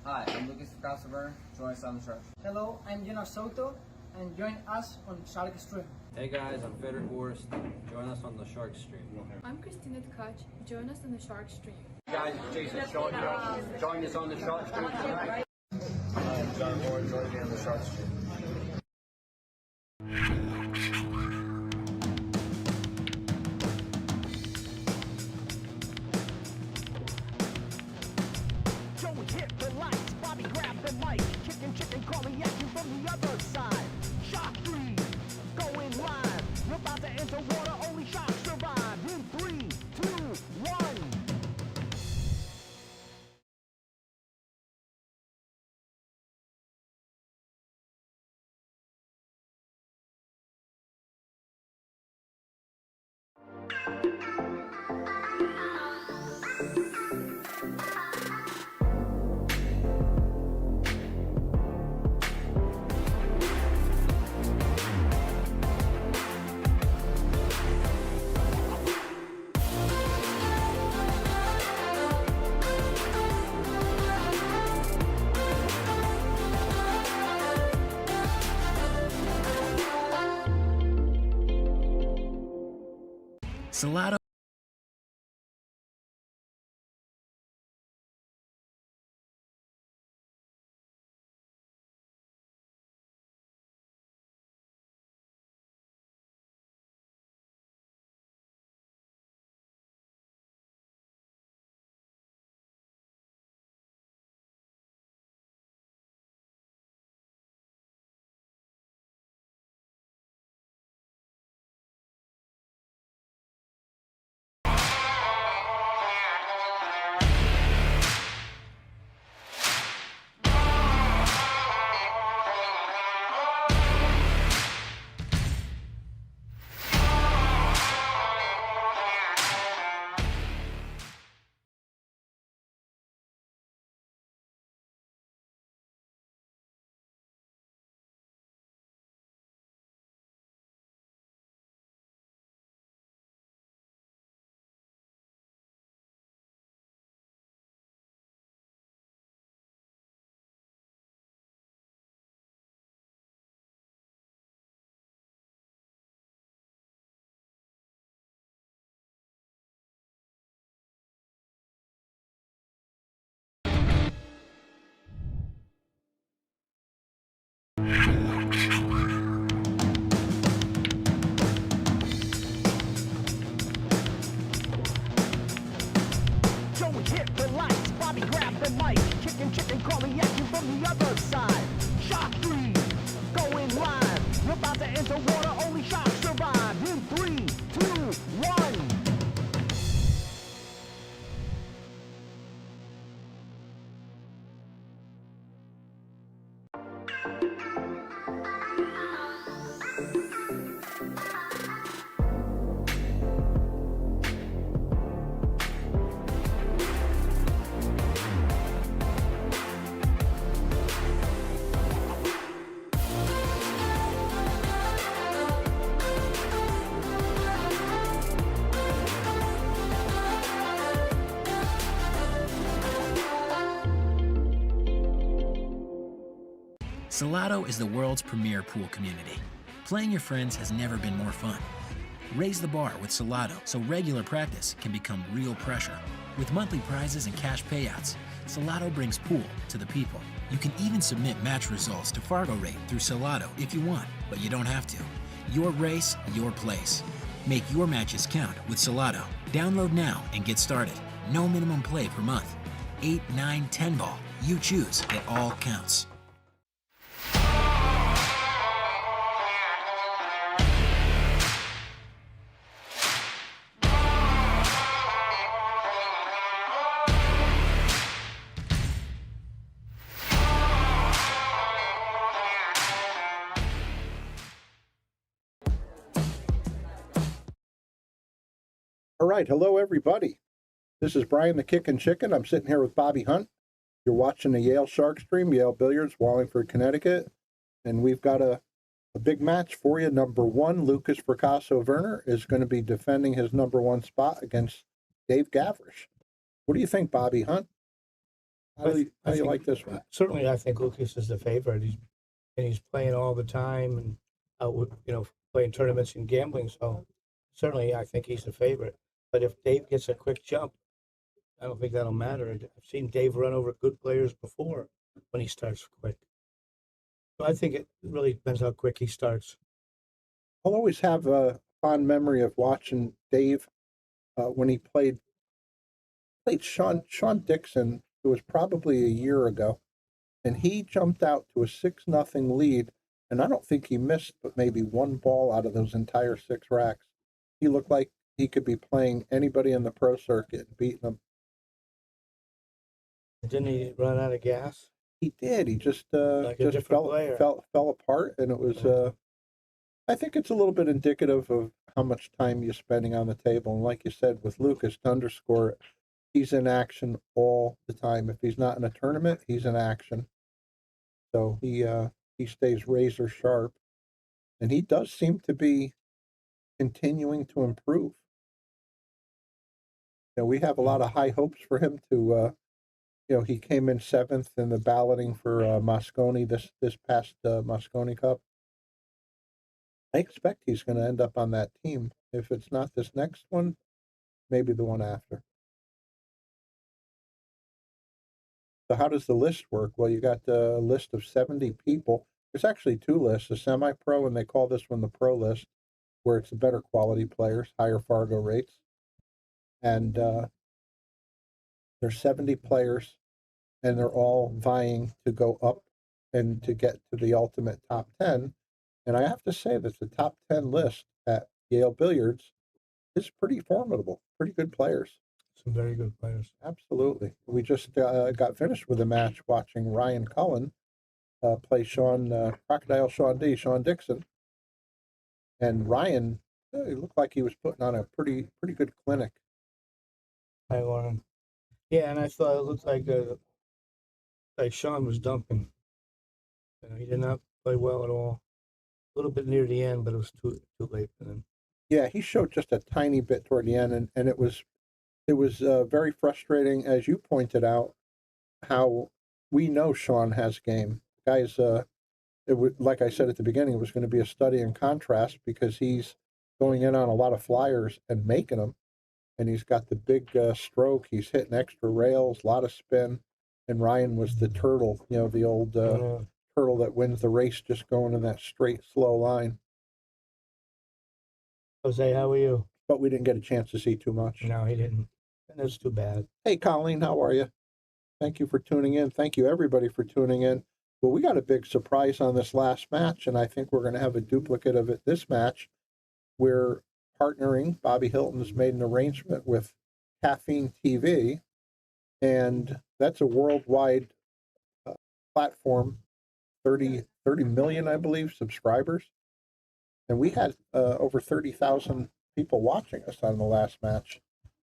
Hi, I'm Lukas Fracasso, Verner. Join us on the shark. Hello, I'm Salotto, and join us on Shark Stream. Hey guys, I'm Feder Horst. Join us on the Shark Stream. I'm Christina Tkach. Join us on the Shark Stream. Guys, Jason, join us on the Shark Stream tonight. I'm John Moore. Join me on the shark stream. Joey hit the lights, Bobby grabbed the mic, chicken calling at you from the other side. Shark 3, going live. You're about to enter water, only sharks survive. In 3, 2, 1. Salotto. Joey hit the lights, Bobby grabbed the mic, chicken calling at you from the other side. Shark 3, going live. You're about to enter water, only sharks survive. In 3, 2, 1. Salotto is the world's premier pool community. Playing your friends has never been more fun. Raise the bar with Salotto so regular practice can become real pressure. With monthly prizes and cash payouts, Salotto brings pool to the people. You can even submit match results to Fargo Rate through Salotto if you want, but you don't have to. Your race, your place. Make your matches count with Salotto. Download now and get started. No minimum play per month. 8, 9, 10 ball. You choose. It all counts. All right, hello everybody. This is Brian the Kickin' Chicken. I'm sitting here with Bobby Hunt. You're watching the Yale Shark Stream, Yale Billiards, Wallingford, Connecticut. And we've got a big match for you. Number 1, Lukas Fracasso Verner is going to be defending his number 1 spot against Dave Gavrish. What do you think, Bobby Hunt? How do you like this one? Certainly, I think Lukas is the favorite. He's playing all the time and playing tournaments and gambling. So certainly, I think he's the favorite. But if Dave gets a quick jump, I don't think that'll matter. I've seen Dave run over good players before when he starts quick. So I think it really depends how quick he starts. I'll always have a fond memory of watching Dave when he played Sean Dixon. It was probably a year ago, and he jumped out to a 6-0 lead, and I don't think he missed but maybe one ball out of those entire 6 racks. He looked like he could be playing anybody in the pro circuit and beating them. Didn't he run out of gas? He did. He just Like a different player. fell apart, and it was. I think it's a little bit indicative of how much time you're spending on the table, and like you said with Lukas, to underscore it, he's in action all the time. If he's not in a tournament, he's in action. So he stays razor sharp, and he does seem to be continuing to improve. We have a lot of high hopes for him to. He came in 7th in the balloting for Mosconi this past Mosconi Cup. I expect he's going to end up on that team. If it's not this next one, maybe the one after. So how does the list work? Well, you got a list of 70 people. There's actually 2 lists, a semi-pro, and they call this one the pro list, where it's the better quality players, higher Fargo rates. And there's 70 players, and they're all vying to go up and to get to the ultimate top 10. And I have to say that the top 10 list at Yale Billiards is pretty formidable, pretty good players. Some very good players. Absolutely. We just got finished with a match watching Ryan Cullen play Crocodile Sean Dixon. And Ryan, it looked like he was putting on a pretty good clinic. Hi, Lauren. Yeah, and I thought it looked like Sean was dumping. He did not play well at all. A little bit near the end, but it was too late for him. Yeah, he showed just a tiny bit toward the end, and it was very frustrating, as you pointed out, how we know Sean has game. Guys, like I said at the beginning, it was going to be a study in contrast because he's going in on a lot of flyers and making them, and he's got the big stroke. He's hitting extra rails, a lot of spin, and Ryan was the turtle, the old turtle that wins the race just going in that straight, slow line. Jose, how are you? But we didn't get a chance to see too much. No, he didn't. And that's too bad. Hey, Colleen, how are you? Thank you for tuning in. Thank you, everybody, for tuning in. Well, we got a big surprise on this last match, and I think we're going to have a duplicate of it this match. We're partnering. Bobby Hilton's made an arrangement with Caffeine TV, and that's a worldwide platform, 30 million, I believe, subscribers. And we had over 30,000 people watching us on the last match.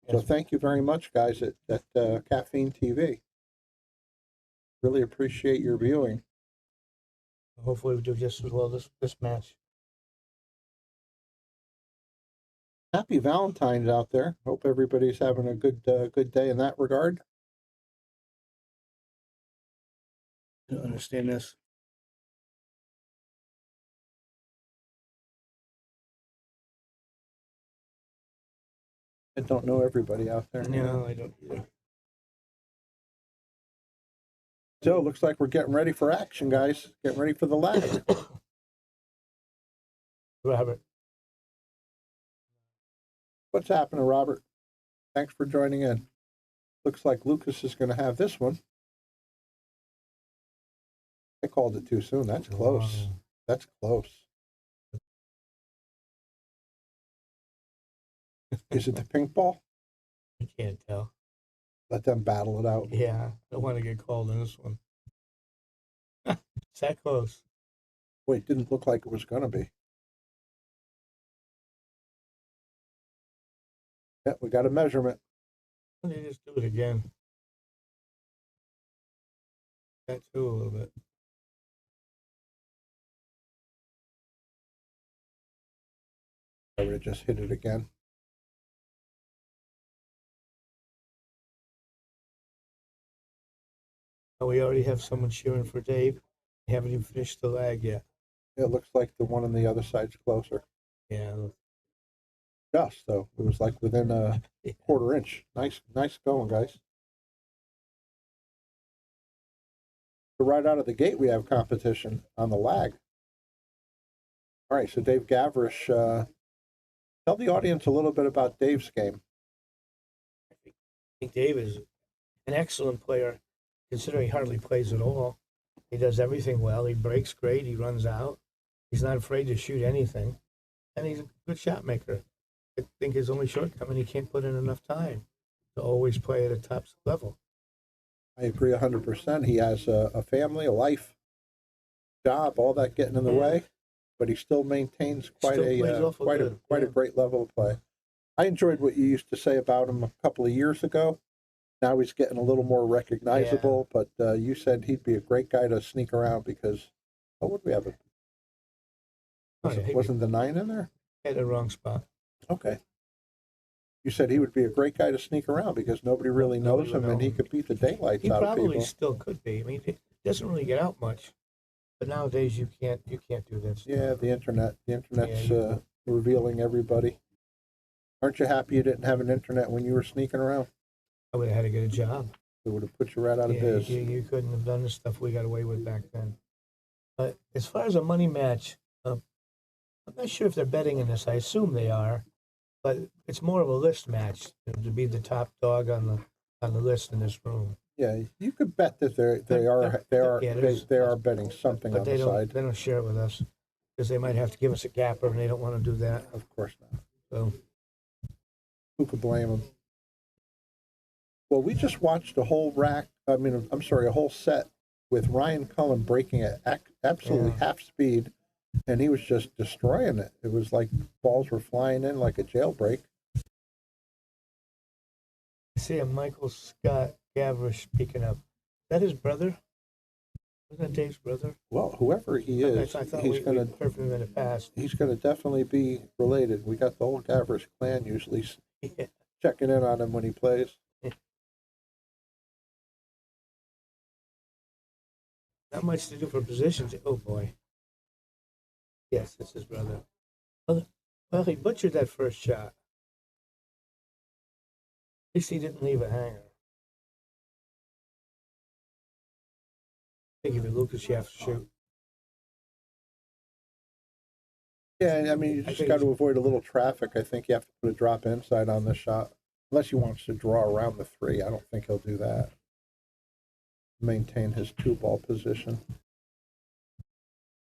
So thank you very much, guys, at Caffeine TV. Really appreciate your viewing. Hopefully we do just as well this match. Happy Valentine's out there. Hope everybody's having a good day in that regard. I don't understand this. I don't know everybody out there. No, I don't either. So looks like we're getting ready for action, guys. Getting ready for the ladder. Robert. What's happening, Robert? Thanks for joining in. Looks like Lukas is going to have this one. I called it too soon. That's close. Wow. That's close. Is it the pink ball? I can't tell. Let them battle it out. Yeah, I don't want to get called in this one. It's that close. Wait, didn't look like it was going to be. Yeah, we got a measurement. Why don't you just do it again? That too a little bit. I would have just hit it again. We already have someone cheering for Dave. We haven't even finished the lag yet. It looks like the one on the other side's closer. Yeah. Just though, it was like within a quarter inch. Nice going, guys. So right out of the gate, we have competition on the lag. All right, so Dave Gavrish, tell the audience a little bit about Dave's game. I think Dave is an excellent player, considering he hardly plays at all. He does everything well. He breaks great. He runs out. He's not afraid to shoot anything. And he's a good shot maker. I think his only shortcoming, he can't put in enough time to always play at a top level. I agree 100%. He has a family, a life, job, all that getting in the way, but he still maintains quite a great level of play. I enjoyed what you used to say about him a couple of years ago. Now he's getting a little more recognizable, but you said he'd be a great guy to sneak around because, what would we have? Wasn't the 9 in there? At the wrong spot. Okay. You said he would be a great guy to sneak around because nobody really knows him, and he could beat the daylights out of people. He probably still could be. I mean, he doesn't really get out much, but nowadays you can't do this. Yeah, the internet's revealing everybody. Aren't you happy you didn't have an internet when you were sneaking around? I would have had to get a job. It would have put you right out of biz. You couldn't have done the stuff we got away with back then. But as far as a money match, I'm not sure if they're betting in this. I assume they are, but it's more of a list match to be the top dog on the list in this room. Yeah, you could bet that they are betting something on the side. They don't share it with us because they might have to give us a gapper, and they don't want to do that. Of course not. So who could blame them? Well, we just watched a whole a whole set with Ryan Cullen breaking at absolutely half speed, and he was just destroying it. It was like balls were flying in like a jailbreak. I see a Michael Scott Gavrish speaking up. Is that his brother? Wasn't that Dave's brother? Well, whoever he is, he's going to definitely be related. We got the whole Gavrish clan usually checking in on him when he plays. Not much to do for positions. Oh boy. Yes, it's his brother. Well, he butchered that first shot. At least he didn't leave a hanger. I think if you're Lukas, you have to shoot. Yeah, I mean, you just got to avoid a little traffic. I think you have to put a drop inside on this shot. Unless he wants to draw around the 3. I don't think he'll do that. Maintain his 2-ball position.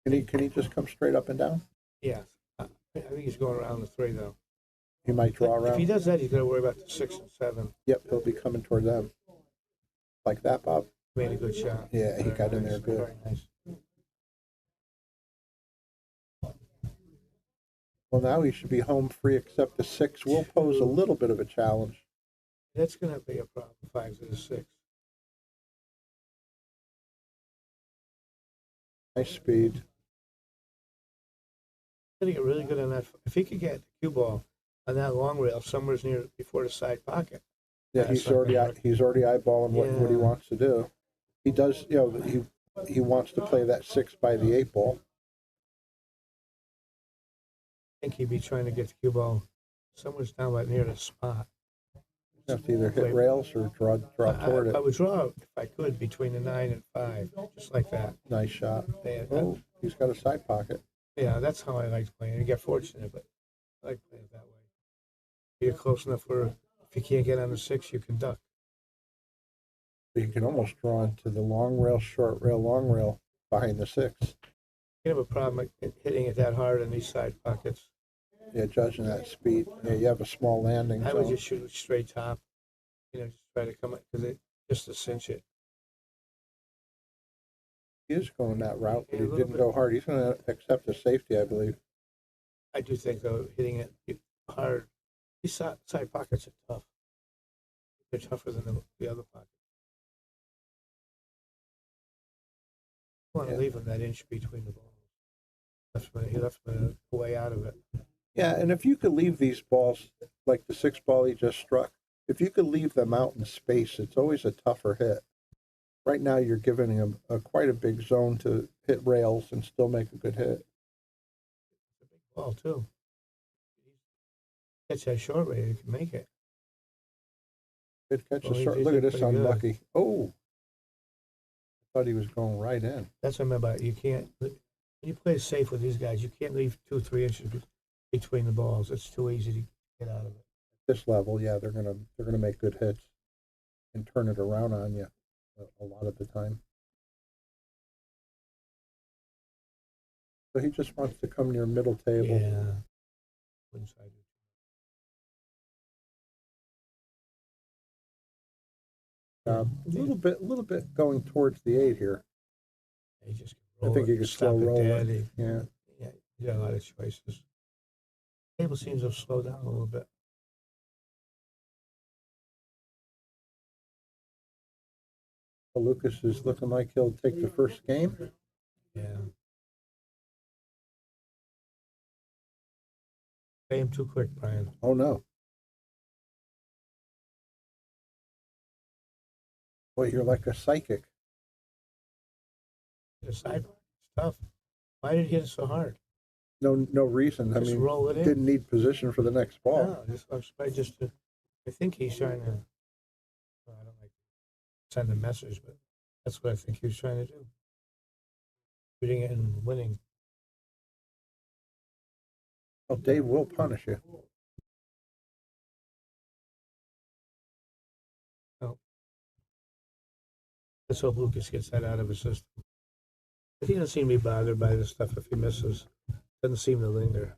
Can he just come straight up and down? Yes. I think he's going around the 3, though. He might draw around. If he does that, he's going to worry about the 6 and 7. Yep, he'll be coming toward them. Like that, Bob? Made a good shot. Yeah, he got in there good. Very nice. Well, now he should be home free, except the 6 will pose a little bit of a challenge. That's going to be a problem, 5 to the 6. Nice speed. He's going to get really good on that. If he could get the cue ball on that long rail somewhere near before the side pocket. Yeah, he's already eyeballing what he wants to do. He does, he wants to play that 6 by the 8 ball. I think he'd be trying to get the cue ball somewhere down right near the spot. You have to either hit rails or draw toward it. I would draw, if I could, between the 9 and 5, just like that. Nice shot. Yeah, oh, he's got a side pocket. Yeah, that's how I like playing. You get fortunate, but I like playing it that way. You're close enough where if you can't get on the 6, you can duck. You can almost draw into the long rail, short rail, long rail behind the 6. You have a problem hitting it that hard in these side pockets. Yeah, judging that speed. Yeah, you have a small landing. I would just shoot it straight top. Just try to come up just to cinch it. He is going that route, but he didn't go hard. He's going to accept the safety, I believe. I do think, though, hitting it hard. These side pockets are tough. They're tougher than the other pockets. You want to leave him that inch between the balls. He left the way out of it. Yeah, and if you could leave these balls, like the 6 ball he just struck, if you could leave them out in space, it's always a tougher hit. Right now, you're giving him quite a big zone to hit rails and still make a good hit. Ball too. Catch that short rate, you can make it. Good catch. Well, he Look did at this pretty good. unlucky. Oh, I thought he was going right in. That's what I meant about you can't. When you play safe with these guys, you can't leave 2-3 inches between the balls. It's too easy to get out of it. This level, yeah, they're gonna make good hits and turn it around on you a lot of the time. So he just wants to come near middle table. Yeah. Inside. A little bit going towards the 8 here. He just I think he could slow roll it. He, Yeah. yeah, you got a lot of choices. Table seems to have slowed down a little bit. So Lukas is looking like he'll take the first game. Yeah. Play him too quick, Brian. Oh no. Boy, you're like a psychic. The side it's tough. Why did he hit it so hard? No reason. I Just mean, roll it in. didn't need position for the next ball. No, I think he's trying to. Well, I don't like to send a message, but that's what I think he was trying to do. Shooting it and winning. Oh, Dave will punish you. Oh. Let's hope Lukas gets that out of his system. But he doesn't seem to be bothered by this stuff if he misses. Doesn't seem to linger.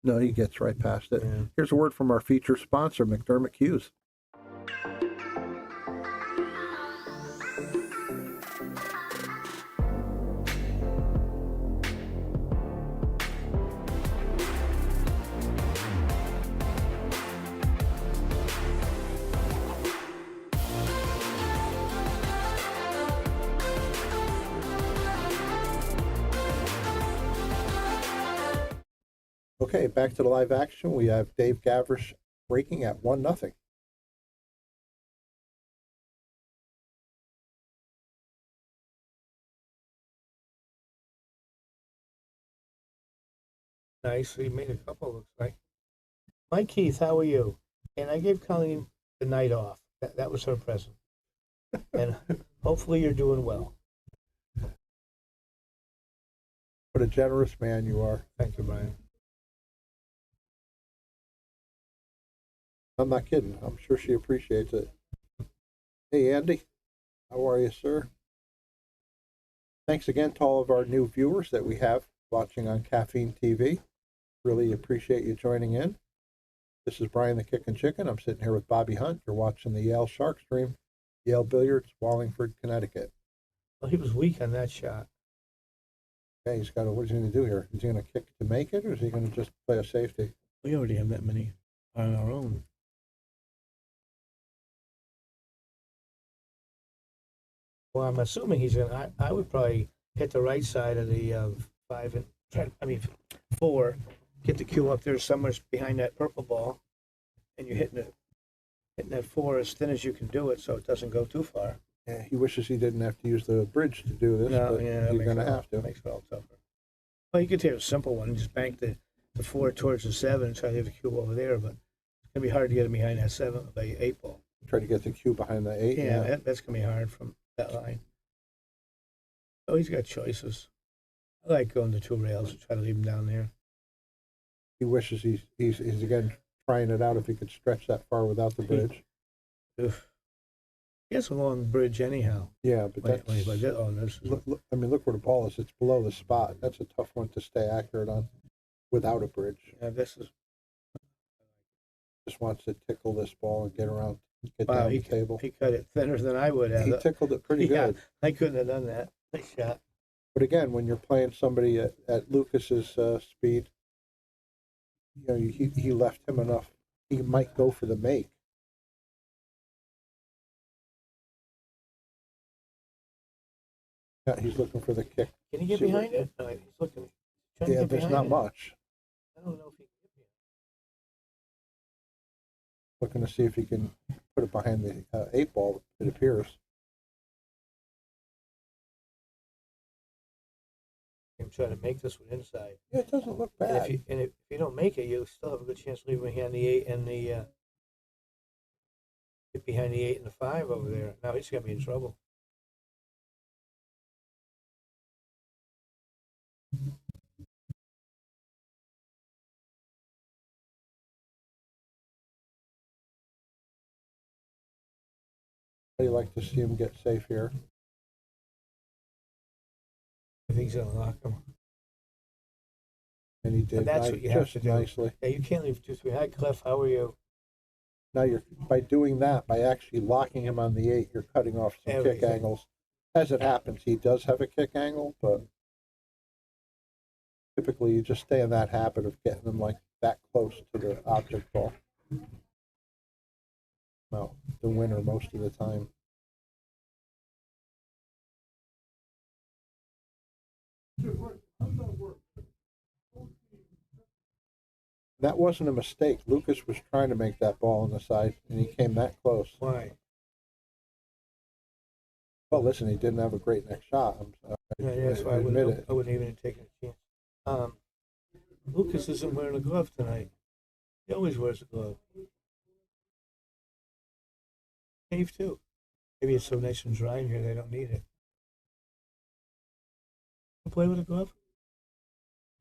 No, he gets right past it. Yeah. Here's a word from our feature sponsor, McDermott Cues. Okay, back to the live action. We have Dave Gavrish breaking at 1-0. Nice. He made a couple, looks like. Mike Keith, how are you? And I gave Colleen the night off. That was her present. And hopefully you're doing well. What a generous man you are. Thank you, Brian. I'm not kidding. I'm sure she appreciates it. Hey, Andy. How are you, sir? Thanks again to all of our new viewers that we have watching on Caffeine TV. Really appreciate you joining in. This is Brian the Kickin' Chicken. I'm sitting here with Bobby Hunt. You're watching the Yale Shark Stream, Yale Billiards, Wallingford, Connecticut. Well, he was weak on that shot. Okay, he's got to, what's he going to do here? Is he going to kick to make it, or is he going to just play a safety? We already have that many on our own. Well, I'm assuming he's going to, I would probably hit the right side of the 4, get the cue up there somewhere behind that purple ball, and you're hitting that 4 as thin as you can do it so it doesn't go too far. Yeah, he wishes he didn't have to use the bridge to do this, No, but yeah, you're going to have to. Makes it all tougher. Well, you could take a simple one and just bank the 4 towards the 7 and try to hit the cue over there, but it's going to be hard to get it behind that 7 with the 8 ball. Try to get the cue behind the 8. Yeah, that's going to be hard from that line. Oh, he's got choices. I like going to 2 rails and try to leave him down there. He wishes he's again trying it out if he could stretch that far without the bridge. He has a long bridge anyhow. Yeah, but that's... Look, look where the ball is. It's below the spot. That's a tough one to stay accurate on without a bridge. Yeah, this is... Just wants to tickle this ball and get around, get Wow, down the table. He cut it thinner than I would have. He tickled it pretty Yeah, good. I couldn't have done that. Nice shot. But again, when you're playing somebody at Lukas's speed, you know, he left him enough. He might go for the make. Yeah, he's looking for the kick. Can he get behind it? No, he's looking. Trying to Yeah, get there's behind not it. much. I don't know if he can get behind Looking to see if he can put it behind the 8 ball, it appears. and try to make this one inside. Yeah, it doesn't look And bad. if you don't make it, you still have a good chance of leaving behind the 8 and the get behind the 8 and the 5 over there. Now he's gonna be in trouble. I'd like to see him get safe here. I think he's gonna lock him. And he did And that's what you have just to do. nicely. Yeah, you can't leave 2-3. Hi, Cliff. How are you? Now you're by doing that, by actually locking him on the 8, you're cutting off some kick Everything. angles. As it happens, he does have a kick angle, but typically you just stay in that habit of getting them like that close to the object ball. Well, the winner most of the time. That wasn't a mistake. Lukas was trying to make that ball on the side, and he came that close. Why? Well, listen, he didn't have a great next shot. Yeah, that's why I admit wouldn't, it. I wouldn't even have taken a chance. Lukas isn't wearing a glove tonight. He always wears a glove. Dave too. Maybe it's so nice and dry in here they don't need it. You play with a glove?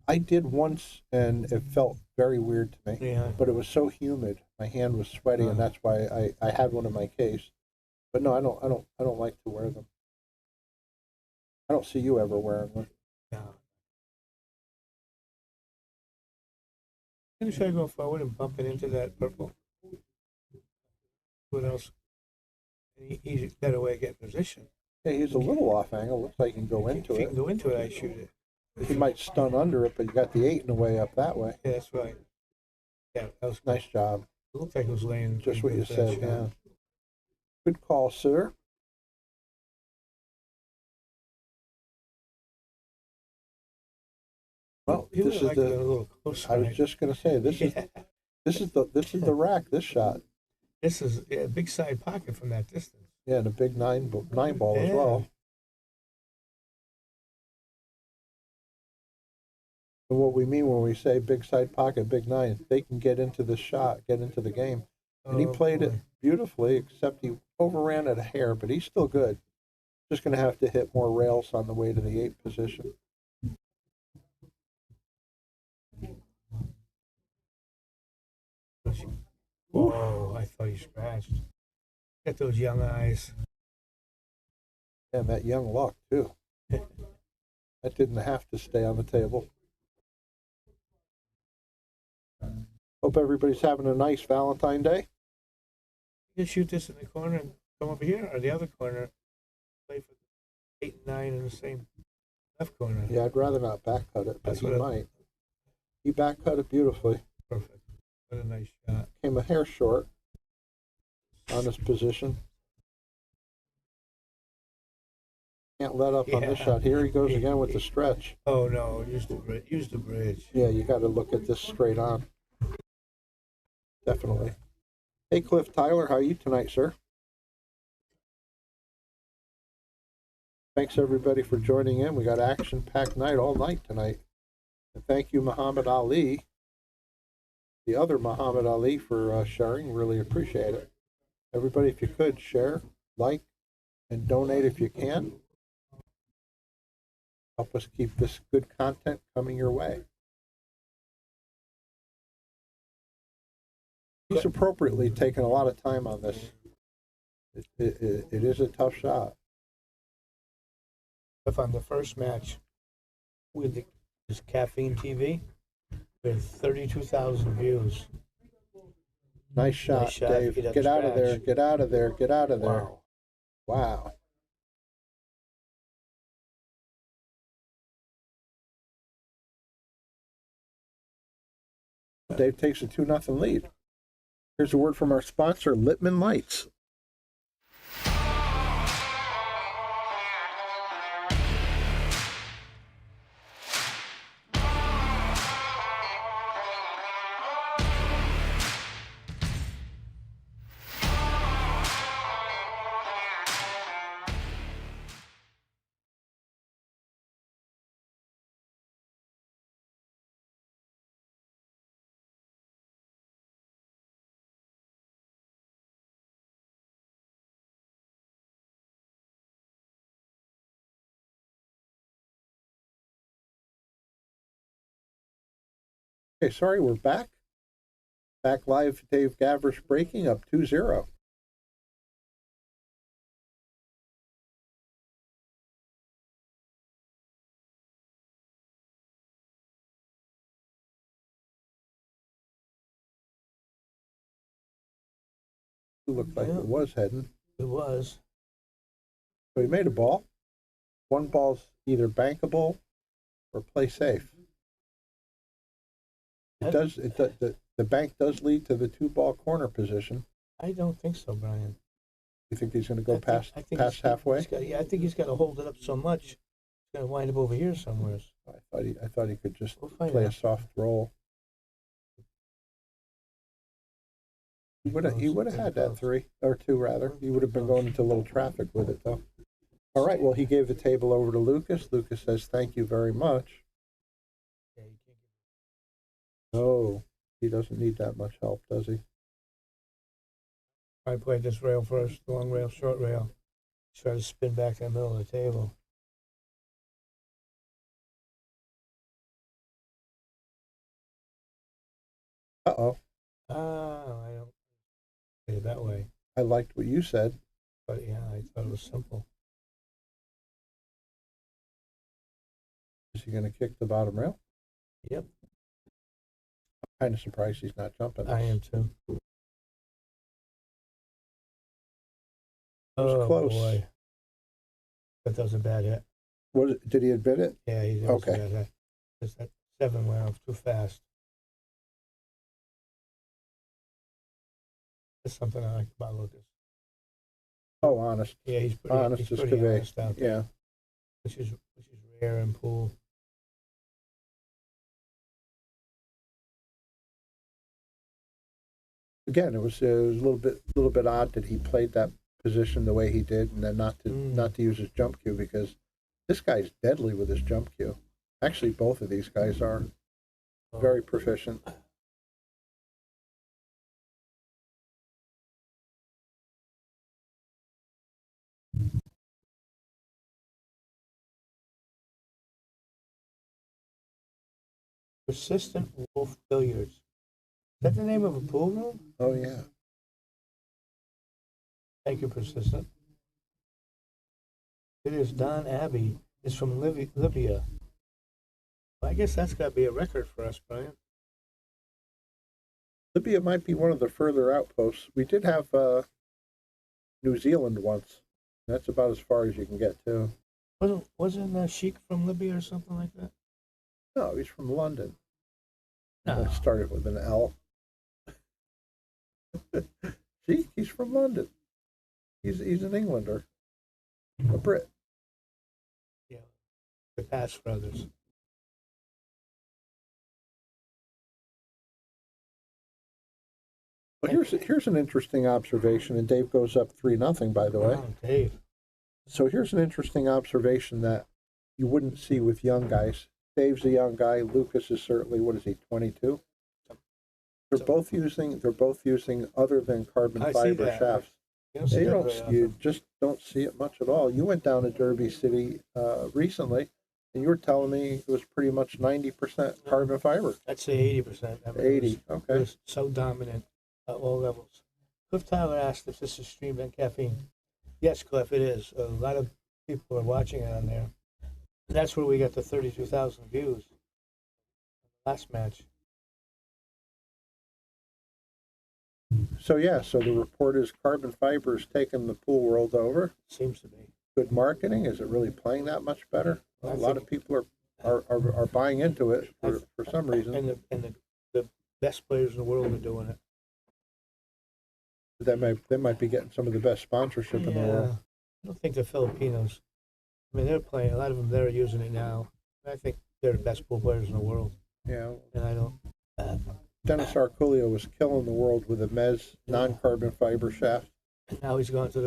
I did once, and it felt very weird to me. Yeah. But it was so humid, my hand was sweaty, and that's why I had one in my case. But no, I don't like to wear them. I don't see you ever wearing one. No. I'm gonna try to go forward and bump it into that purple. What else? Easy, better way to get in position. Yeah, he's a little off angle. Looks like he can go into If you it. can go into it, I shoot it. He might stun under it, but you got the 8 in the way up that way. Yeah, that's right. Yeah, that was Nice job. It looked like it was laying. Just what pretty you good for that said, shot. yeah. Good call, sir. Well, You this would is like it a the. little closer. I was right? just gonna say this is this is the rack. This shot, This is a big side pocket from that distance. yeah, and a big nine ball as Yeah. well. And what we mean when we say big side pocket, big nine, they can get into the shot, get into the game. And he Oh, played it boy. beautifully, except he overran it a hair, but he's still good. Just going to have to hit more rails on the way to the 8 position. Whoa, I thought he scratched. Get those young eyes. And that young luck, too. That didn't have to stay on the table. Hope everybody's having a nice Valentine Day. You can shoot this in the corner and come over here, or the other corner. Play for 8 and 9 in the same left corner. Yeah, I'd rather not back cut it, but That's he what might. He back cut it beautifully. Perfect. What a nice shot. Came a hair short on his position. Can't let up on this Yeah. shot. Here he goes again with the stretch. Oh no, use the bridge. Use the bridge. Yeah, you got to look at this straight on. Definitely. Hey, Cliff Tyler, how are you tonight, sir? Thanks, everybody, for joining in. We got action-packed night all night tonight. And thank you, Muhammad Ali, the other Muhammad Ali, for sharing. Really appreciate it. Everybody, if you could, share, like, and donate if you can. Help us keep this good content coming your way. He's appropriately taken a lot of time on this. It is a tough shot. If on the first match with this Caffeine TV, with 32,000 views. Nice shot, shot. Dave. He doesn't Get out of there. scratch. Get out of there. Get out of there. Wow. Wow. Dave takes a 2-0 lead. Here's a word from our sponsor, Littman Lights. Okay, sorry, we're back. Back live, Dave Gavrish breaking up 2-0. It looked like it was heading. It was. So he made a ball. One ball's either bankable or play safe. The bank does lead to the 2-ball corner position. I don't think so, Brian. You think he's going to go past he's halfway? I think he's got to hold it up so much. He's going to wind up over here somewhere. I thought he could just We'll play out. a soft roll. He would have had that 3 or 2 rather. He would have been going into a little traffic with it though. All right. Well, he gave the table over to Lukas. Lukas says thank you very much. No, he doesn't need that much help, does he? I played this rail first, long rail, short rail. Try to spin back in the middle of the table. Uh-oh. I don't say it that way. I liked what you said. But yeah, I thought it was simple. Is he going to kick the bottom rail? Yep. I'm kind of surprised he's not jumping. I am too. was close. Boy. That was a bad hit. Did he admit it? Yeah, he did. Okay. Bad hit. Just that 7 went off too fast. That's something I like about Lukas. Oh, honest. Yeah, he's pretty honest he's as pretty can be. honest out there. Yeah. Which is rare in pool. Again, it was a little bit odd that he played that position the way he did, and then not to use his jump cue, because this guy's deadly with his jump cue. Actually, both of these guys are very proficient. Persistent Wolf Billiards. Is that the name of a pool room? Oh yeah. Thank you, Persistent. It is Don Abbey. It's from Libya. Well, I guess that's got to be a record for us, Brian. Libya might be one of the further outposts. We did have New Zealand once. That's about as far as you can get too. Wasn't Sheik from Libya or something like that? No, he's from London. No. It started with an L. See, he's from London. He's an Englander, a Brit. Yeah, the Pass brothers. Well, here's an interesting observation, and Dave goes up 3-0, by the way. Wow, Dave. So here's an interesting observation that you wouldn't see with young guys. Dave's a young guy. Lukas is certainly, what is he, 22? They're both using other than carbon I see fiber that. shafts. You just don't see it much at all. You went down to Derby City recently, and you were telling me it was pretty much 90% carbon fiber. I'd say 80%. I mean, 80, It okay. was so dominant at all levels. Cliff Tyler asked if this is streamed on caffeine. Yes, Cliff, it is. A lot of people are watching it on there. That's where we got the 32,000 views. Last match. So the report is carbon fiber is taking the pool world over. Seems to be. Good marketing. Is it really playing that much better? A lot of people are buying into it for some reason. And the best players in the world are doing it. They might be getting some of the best sponsorship in the world. I don't think the Filipinos. I mean, they're playing. A lot of them, they're using it now. I think they're the best pool players in the world. Yeah. And I don't. Dennis Arculio was killing the world with a Mez non-carbon fiber shaft. Now he's gone to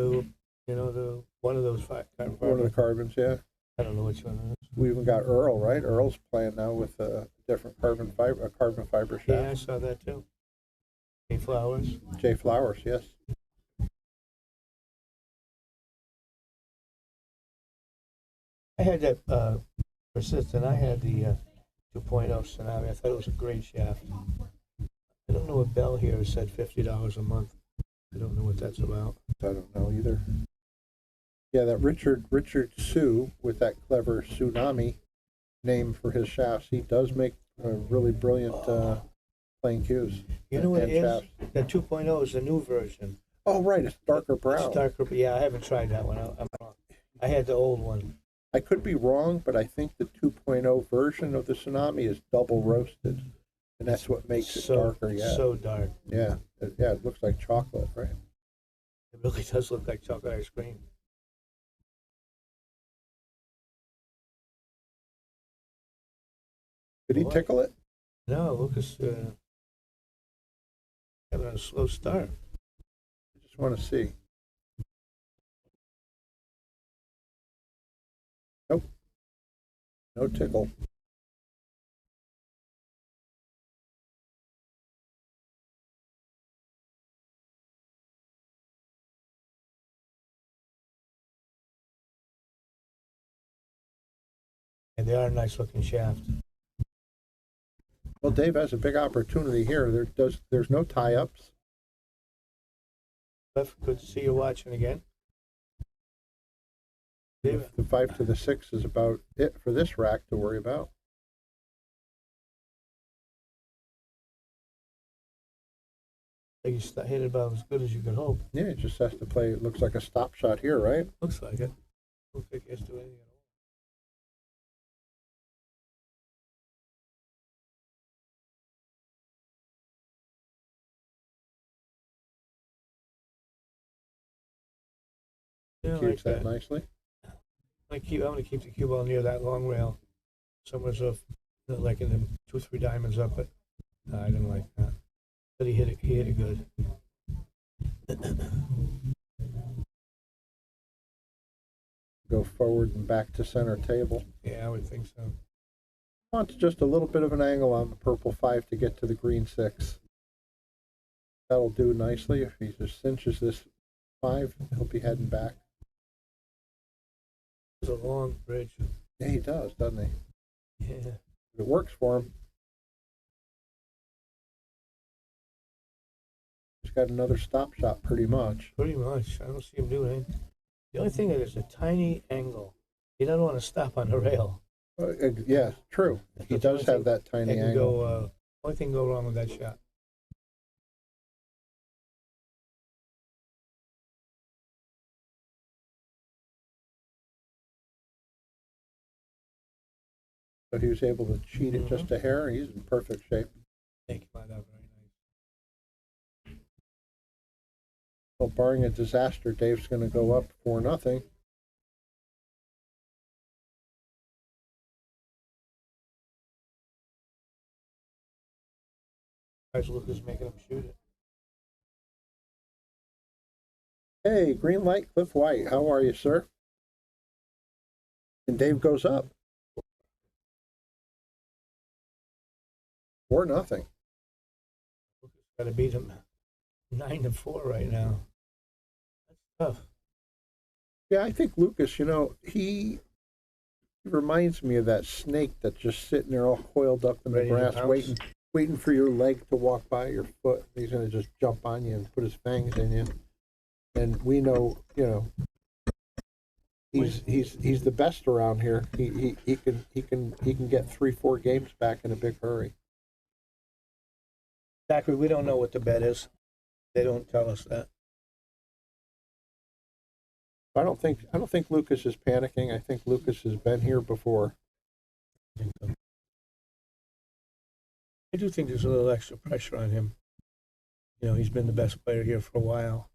the one of those carbon fiber. One of the carbons, yeah. I don't know which one it is. We even got Earl, right? Earl's playing now with a different carbon fiber shaft. Yeah, I saw that too. Jay Flowers. Jay Flowers, yes. I had that persistent. I had the 2.0 Tsunami. I thought it was a great shaft. I don't know what Bell here said $50 a month. I don't know what that's about. I don't know either. Yeah, that Richard Sue with that clever Tsunami name for his shafts. He does make really brilliant plain cues. You know what it and is? shafts. That 2.0 is the new version. Oh, right. It's darker brown. It's darker, but yeah, I haven't tried that one. I'm wrong. I had the old one. I could be wrong, but I think the 2.0 version of the Tsunami is double roasted, and that's what makes it darker. Yeah, So dark. yeah, it looks like chocolate, right? It really does look like chocolate ice cream. Did he What? tickle it? No, Lucas having a slow start. I just want to see. Nope, no tickle. And they are a nice looking shaft. Well, Dave has a big opportunity here. There's no tie-ups. Cliff, good to see you watching again. Dave, The 5 to the 6 is about it for this rack to worry about. I think you hit it about as good as you could hope. Yeah, it just has to play. It looks like a stop shot here, right? Looks like it. I don't think he has to do anything at all. Yeah, I like Keeps that that. nicely. I'm gonna keep the cue ball near that long rail. Somewhere's off, like in the 2-3 diamonds up it. I didn't like that. But he hit it good. Go forward and back to center table. Yeah, I would think so. Wants just a little bit of an angle on the purple 5 to get to the green 6. That'll do nicely. If he just cinches this 5, he'll be heading back. It's a long bridge. Yeah, he does, doesn't he? Yeah. It works for him. He's got another stop shot pretty much. Pretty much. I don't see him doing anything. The only thing is a tiny angle. He doesn't want to stop on the rail. Yeah, true. He That's the does only have that thing tiny that can angle. go, only thing go wrong with that shot. So he was able to cheat it just a hair. He's in perfect shape. Thank you, that very nice. Well, barring a disaster, Dave's going to go up 4-0. Guys, Lucas making him shoot it. Hey, green light, Cliff White. How are you, sir? And Dave goes up. 4-0. Lucas got to beat him 9-4 right now. That's tough. Yeah, I think Lukas, he reminds me of that snake that's just sitting there all coiled up in the Ready to grass, pounce. waiting for your leg to walk by your foot. He's going to just jump on you and put his fangs in you. And we know, he's the best around here. He can get 3-4 games back in a big hurry. Zachary, we don't know what the bet is. They don't tell us that. I don't think Lukas is panicking. I think Lukas has been here before. I do think there's a little extra pressure on him. He's been the best player here for a while.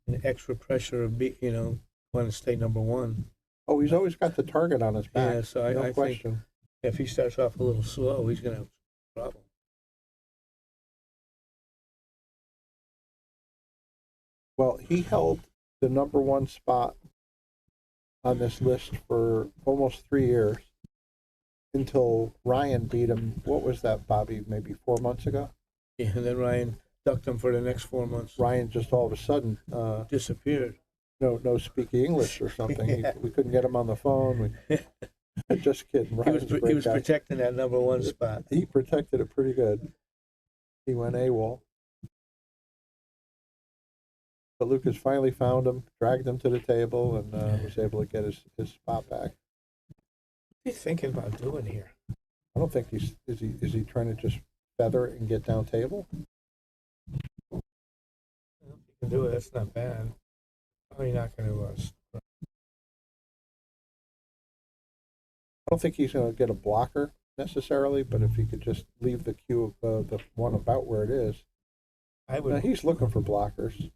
And extra pressure of want to stay number one. Oh, he's always got the target on his back. Yeah, so no I question. think if he starts off a little slow, he's going to have a problem. Well, he held the number one spot on this list for almost 3 years until Ryan beat him. What was that, Bobby? Maybe 4 months ago? Yeah, and then Ryan ducked him for the next 4 months. Ryan just all of a sudden Disappeared. no speaking English or something. Yeah. We couldn't get him on the phone. Just kidding. He Ryan's was, a he great was guy. protecting that number one spot. He protected it pretty good. He went AWOL. But Lukas finally found him, dragged him to the table, and was able to get his spot back. What are you thinking about doing here? I don't think is he trying to just feather it and get down table? You can do it. That's not bad. Probably not going to. I don't think he's going to get a blocker necessarily, but if he could just leave the cue of the one about where it is. I would. Now, he's looking for blockers.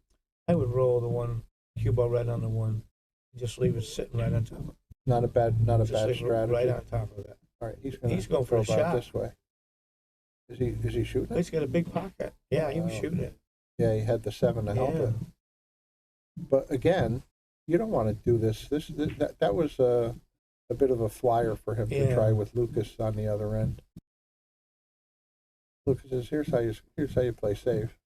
I would roll the one cue ball right on the one. Just leave it sitting right on top of it. Not a bad Just leave it strategy. right on top of that. All right, he's going for a about shot. this way. Is he shooting it? He's got a big pocket. Yeah, he was shooting it. Yeah, he had the 7 to help it. But again, you don't want to do this. That was a bit of a flyer for him to try with Lukas on the other end. Lukas says, "Here's how you play safe."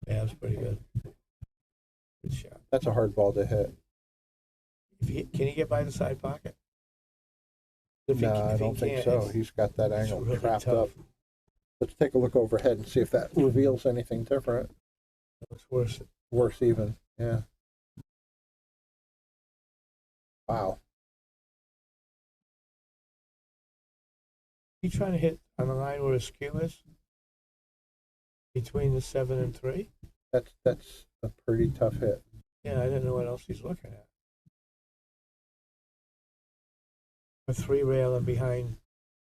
Yeah, that's pretty good. Good shot. That's a hard ball to hit. Can he get by the side pocket? No, I don't think so. He's got that angle really trapped up. Let's take a look overhead and see if that reveals anything different. It looks worse. Worse even, yeah. Wow. You trying to hit on the line where his cue is? Between the 7 and 3? That's a pretty tough hit. Yeah, I didn't know what else he's looking at. A 3 rail and behind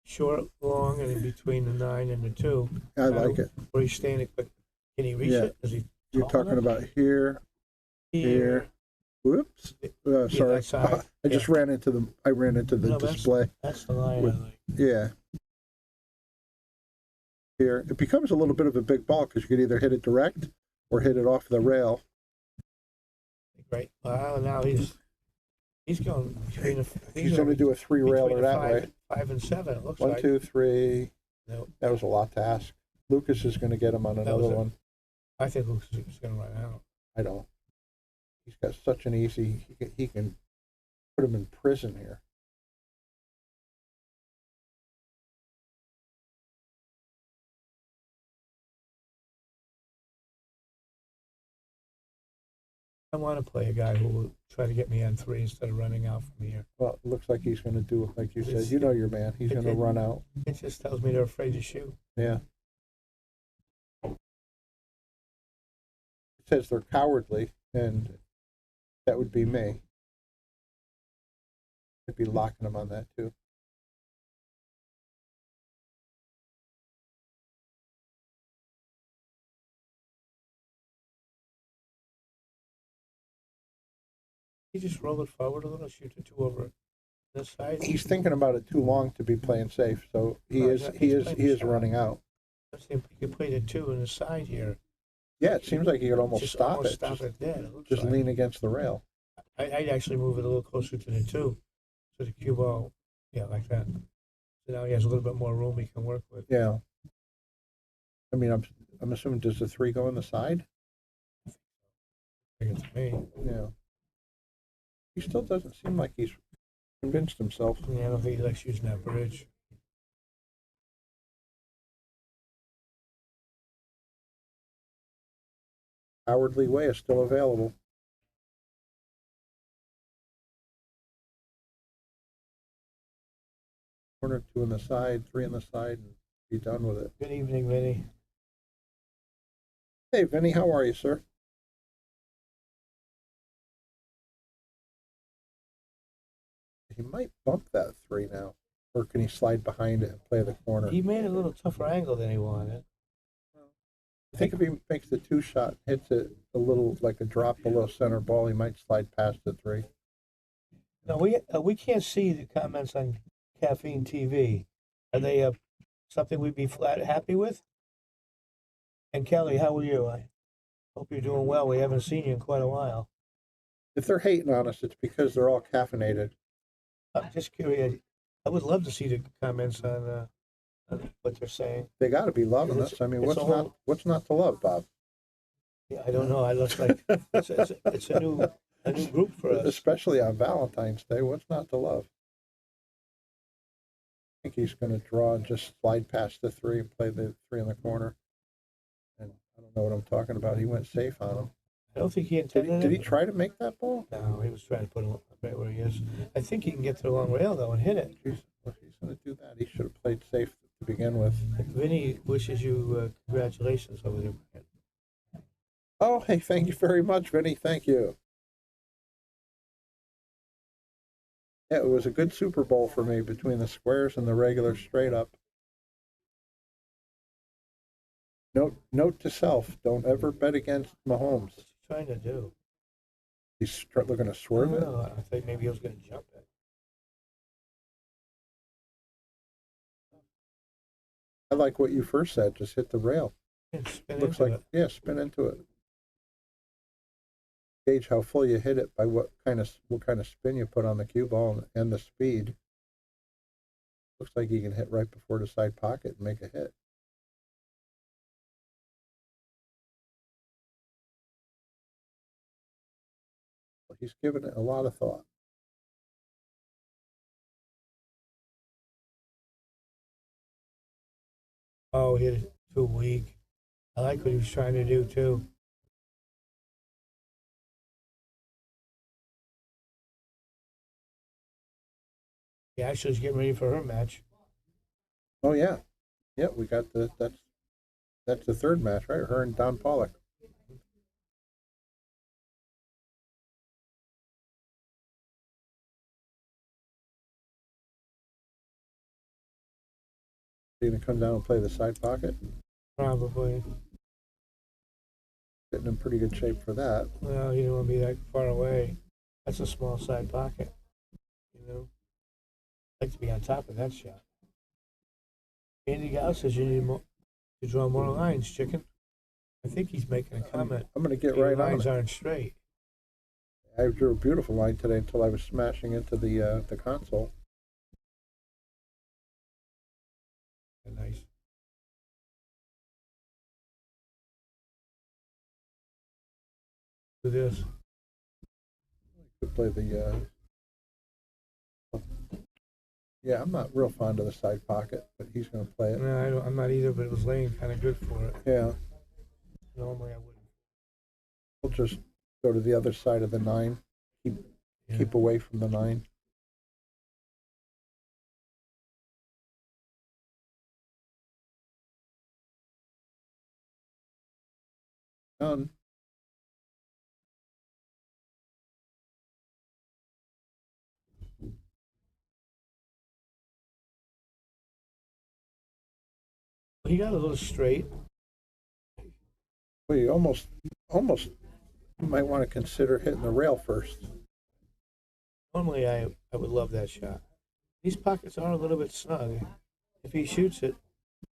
short, long, and in between the 9 and the 2. I like it. Where he's standing, but can he reach it? Is he You're talking about here. Whoops. Sorry. I just ran into the display. That's the line I like. Yeah. Here. It becomes a little bit of a big ball because you could either hit it direct or hit it off the rail. Great. Well, now he's going between he's going to do a 3 railer that way. 5 and 7, it looks 1, like. 2, 3. Nope. That was a lot to ask. Lukas is going to get him on another one. I think Lukas is going to run out. I don't. He's got such an easy. He can put him in prison here. I want to play a guy who will try to get me on 3 instead of running out from here. Well, it looks like he's going to do like you said. You know your man. He's going to run out. It just tells me they're afraid to shoot. Yeah. It says they're cowardly, and that would be me. I'd be locking them on that too. You just roll it forward a little, shoot the 2 over this side. He's thinking about it too long to be playing safe, so he is running out. Let's see if he can play the 2 in the side here. Yeah, it seems like he could almost stop it. Stop it dead. Just lean against the rail. I'd actually move it a little closer to the 2, so the cue ball, like that. So now he has a little bit more room he can work with. Yeah. I mean, I'm assuming, does the 3 go in the side? I think it's me. Yeah. He still doesn't seem like he's convinced himself. Yeah, I don't think he likes using that bridge. Cowardly way is still available. Corner 2 on the side, 3 on the side, and be done with it. Good evening, Vinny. Hey, Vinny, how are you, sir? He might bump that 3 now. Or can he slide behind it and play the corner? He made a little tougher angle than he wanted. I think if he makes the 2 shot, hits it a little like a drop below center ball, he might slide past the 3. No, we can't see the comments on Caffeine TV. Are they something we'd be happy with? And Kelly, how are you? I hope you're doing well. We haven't seen you in quite a while. If they're hating on us, it's because they're all caffeinated. I'm just curious. I would love to see the comments on what they're saying. They got to be loving us. I mean, what's not to love, Bob? Yeah, I don't know. I look like it's a new group for us. Especially on Valentine's Day. What's not to love? think he's going to draw and just slide past the 3 and play the 3 in the corner. And I don't know what I'm talking about. He went safe on him. I don't think he Did intended did he it. try to make that ball? No, he was trying to put him right where he is. I think he can get to the long rail, though, and hit it. Jeez, if he's going to do that, he should have played safe to begin with. Vinny wishes you congratulations over there. Oh, hey, thank you very much, Vinny. Thank you. Yeah, it was a good Super Bowl for me between the squares and the regular straight up. Note to self, don't ever bet against Mahomes. What's he trying to do? He's looking to swerve it. Oh, I thought maybe he was going to jump it. I like what you first said, just hit the rail. Yeah, spin Looks into like, it. yeah, spin into it. Gauge how full you hit it by what kind of spin you put on the cue ball and the speed. Looks like you can hit right before the side pocket and make a hit. Well, he's given it a lot of thought. Oh, he hit it too weak. I like what he was trying to do, too. Yeah, Ashley's getting ready for her match. Oh yeah, yeah. We got that's the 3rd match, right? Her and Don Pollock. He's gonna come down and play the side pocket. Probably. Getting in pretty good shape for that. Well, you don't want to be that far away. That's a small side pocket. You know? I'd like to be on top of that shot. Andy Gow says you need to draw more lines, chicken. I think he's making a comment. I'm gonna get Your right on lines it. aren't straight. I drew a beautiful line today until I was smashing into the console. Nice. Do this. Could play the. Yeah, I'm not real fond of the side pocket, but he's going to play it. No, I'm not either, but it was laying kind of good for it. Yeah, Normally I wouldn't. we'll just go to the other side of the 9. Keep away from the 9. Done. He got a little straight. Well, you almost you might want to consider hitting the rail first. Normally I would love that shot. These pockets are a little bit snug. If he shoots it,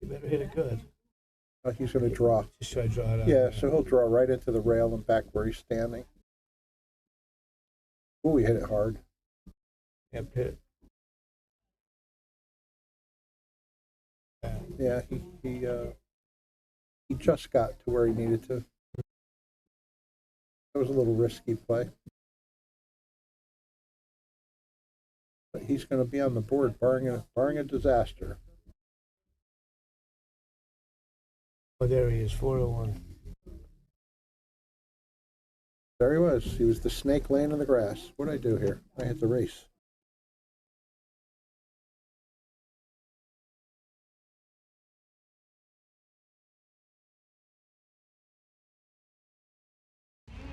you better hit it good. He's going to draw. Just try to draw it out. Yeah, so he'll draw right into the rail and back where he's standing. Oh, he hit it hard. Yep, hit it. Yeah, he just got to where he needed to. That was a little risky play. But he's going to be on the board, barring a disaster. Oh, there he is, 4-1. There he was. He was the snake laying in the grass. What'd I do here? I hit the race.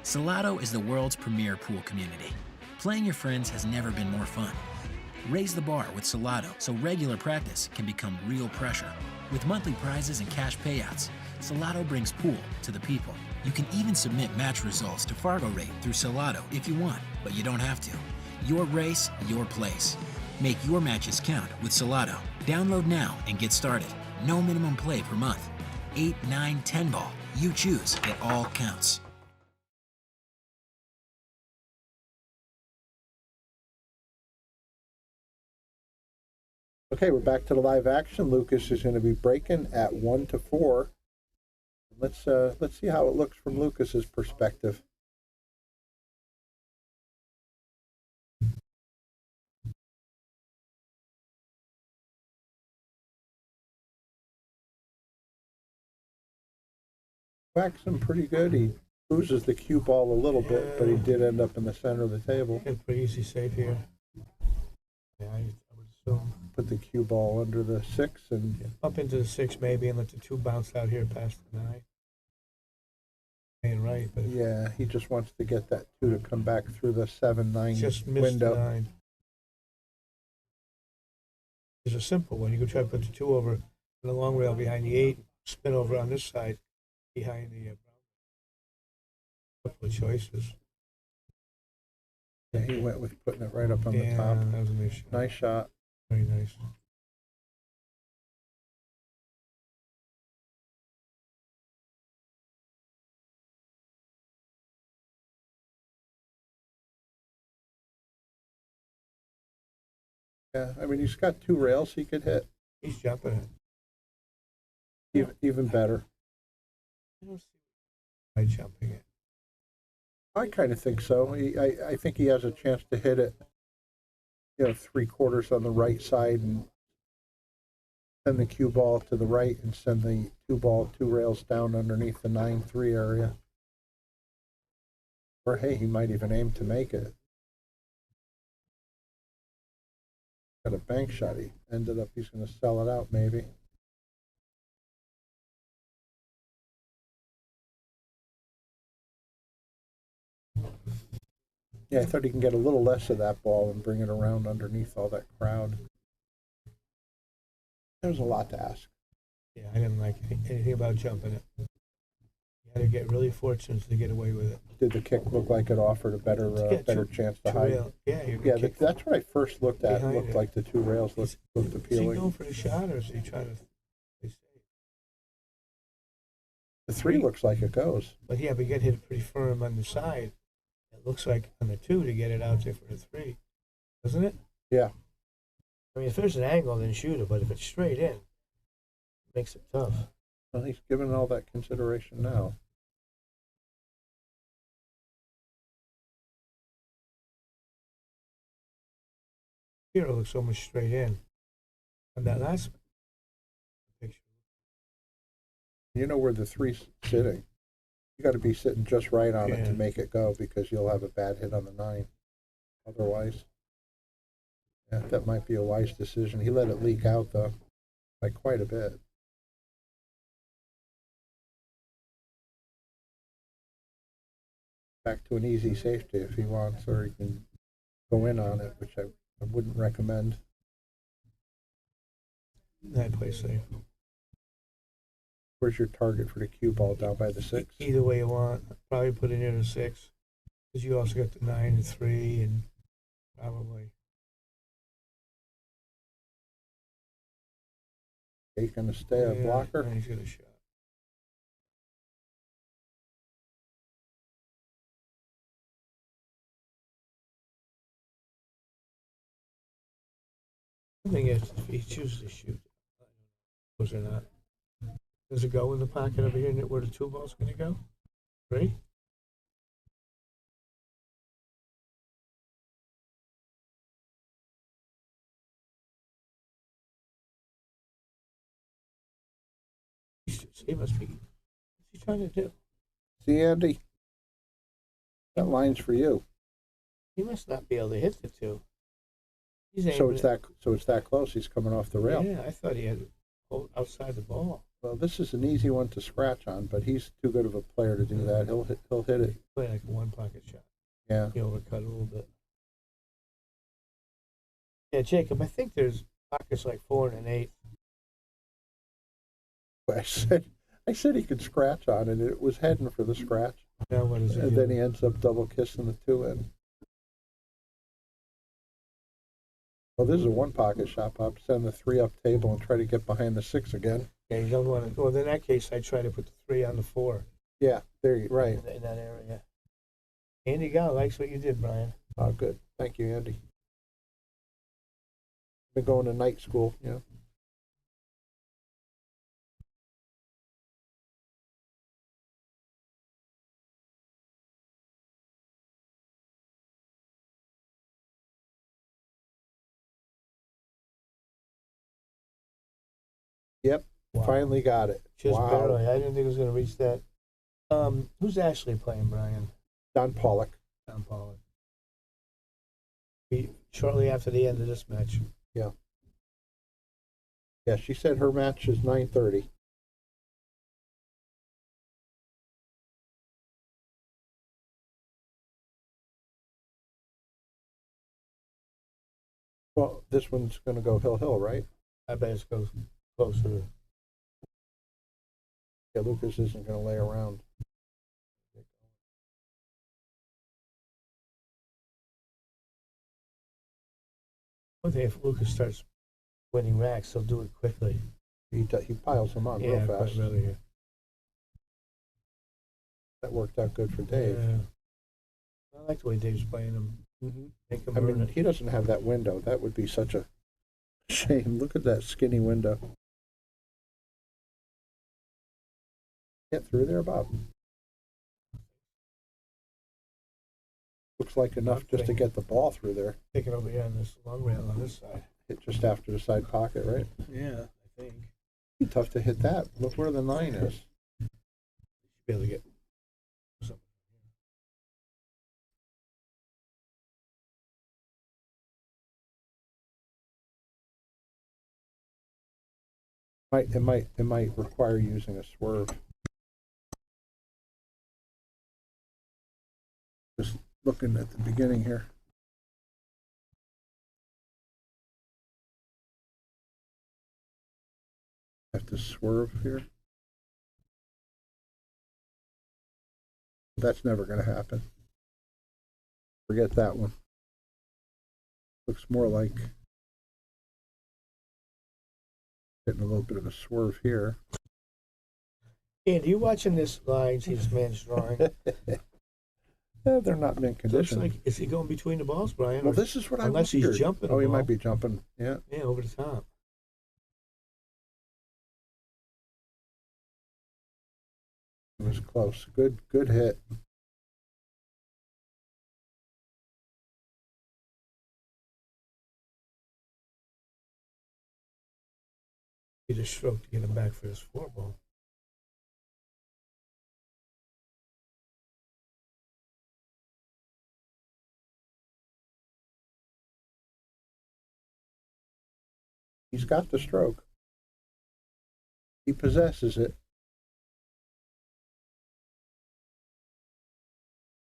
Salotto is the world's premier pool community. Playing your friends has never been more fun. Raise the bar with Salotto so regular practice can become real pressure. With monthly prizes and cash payouts, Salotto brings pool to the people. You can even submit match results to Fargo Rate through Salotto if you want, but you don't have to. Your race, your place. Make your matches count with Salotto. Download now and get started. No minimum play per month. 8, 9, 10 ball. You choose. It all counts. Okay, we're back to the live action. Lukas is going to be breaking at 1-4. Let's see how it looks from Lukas's perspective. whacks him pretty good. He loses the cue ball a little bit, but he did end up in the center of the table. Get a pretty easy save here. Yeah, I would assume. Put the cue ball under the 6 and Up into the 6 maybe and let the 2 bounce out here past the 9. Ain't right, but yeah, he just wants to get that 2 to come back through the 7-9 just missed window. the 9. It's a simple one. You could try to put the 2 over in the long rail behind the 8, spin over on this side behind the couple of choices. Yeah, he went with putting it right up on the top. That was an issue. Nice shot. Very nice. Yeah, I mean, he's got 2 rails he could hit. He's jumping it. Even better. I don't see why jumping it. I kind of think so. I think he has a chance to hit it, 3/4 on the right side and send the cue ball to the right and send the 2 rails down underneath the 9-3 area. Or hey, he might even aim to make it. Got a bank shot. He ended up, he's going to sell it out maybe. Yeah, I thought he can get a little less of that ball and bring it around underneath all that crowd. There's a lot to ask. Yeah, I didn't like anything about jumping it. You had to get really fortunate to get away with it. Did the kick look like it offered a better chance to hide? Yeah, That's what I first looked at. It looked it. like the 2 rails looked Is he appealing. going for the shot or is he trying to play safe? The 3 looks like it goes. But yeah, we get hit pretty firm on the side. It looks like on the 2 to get it out there for the 3, doesn't it? Yeah. I mean, if there's an angle, then shoot it. But if it's straight in, it makes it tough. Well, he's given all that consideration now. Here it looks almost straight in. On that last picture. You know where the 3's sitting. You got to be sitting just right on it to make it go because you'll have a bad hit on the 9. Otherwise, yeah, that might be a wise decision. He let it leak out though, by quite a bit. Back to an easy safety if he wants, or he can go in on it, which I wouldn't recommend. I play safe. Where's your target for the cue ball? Down by the 6? Either way you want. Probably put it near the 6. Because you also got the 9 and 3 and probably. He's going to stay a blocker. And he's got a shot. The thing is, if he chooses to shoot, those or not. Does it go in the pocket over here where the 2 ball's going to go? Right? He must be. What's he trying to do? See, Andy? That line's for you. He must not be able to hit the 2. So it's that close. He's coming off the rail. Yeah, I thought he had it outside the ball. Well, this is an easy one to scratch on, but he's too good of a player to do that. He'll hit it. Play like a 1 pocket shot. Yeah. He overcut a little bit. Yeah, Jacob, I think there's pockets like 4 and an 8. I said he could scratch on it. It was heading for the scratch. Now what is it? And then he ends up double kissing the 2 in. Well, this is a 1 pocket shot, Pop. Send the 3 up table and try to get behind the 6 again. Yeah, you don't want to. Well, in that case, I try to put the 3 on the 4. Yeah, there you right. In that area. Andy Gall likes what you did, Brian. Oh, good. Thank you, Andy. Been going to night school, yeah. Yep, Wow. finally got it. Just wow. barely. I didn't think it was going to reach that. Who's Ashley playing, Brian? Don Pollock. Tom Pollard. Shortly after the end of this match. Yeah. Yeah, she said her match is 9:30. Well, this one's going to go hill, right? I bet it goes closer to. Yeah, Lukas isn't going to lay around. I think if Lukas starts winning racks, he'll do it quickly. He piles them on real quite fast. really. Yeah. That worked out good for Dave. Yeah. I like the way Dave's playing him. Mm-hmm. Make him I earn mean, it. he doesn't have that window. That would be such a shame. Look at that skinny window. Get through there, Bob. Looks like enough just to get the ball through there. Take it over here on this long rail on this side. Hit just after the side pocket, right? Yeah, I think. Be tough to hit that. Look where the 9 is. Be able to get something. It might require using a swerve. Just looking at the beginning here. Have to swerve here. That's never going to happen. Forget that one. Looks more like getting a little bit of a swerve here. Andy, you watching this line? See this man's drawing? They're not mint Looks condition. like, is he going between the balls, Brian? Well, or- this is what I unless wondered. he's jumping. Oh, the he ball. might be jumping. Yeah. Yeah, over the top. It was close. Good hit. He just stroked to get him back for his 4 ball. He's got the stroke. He possesses it.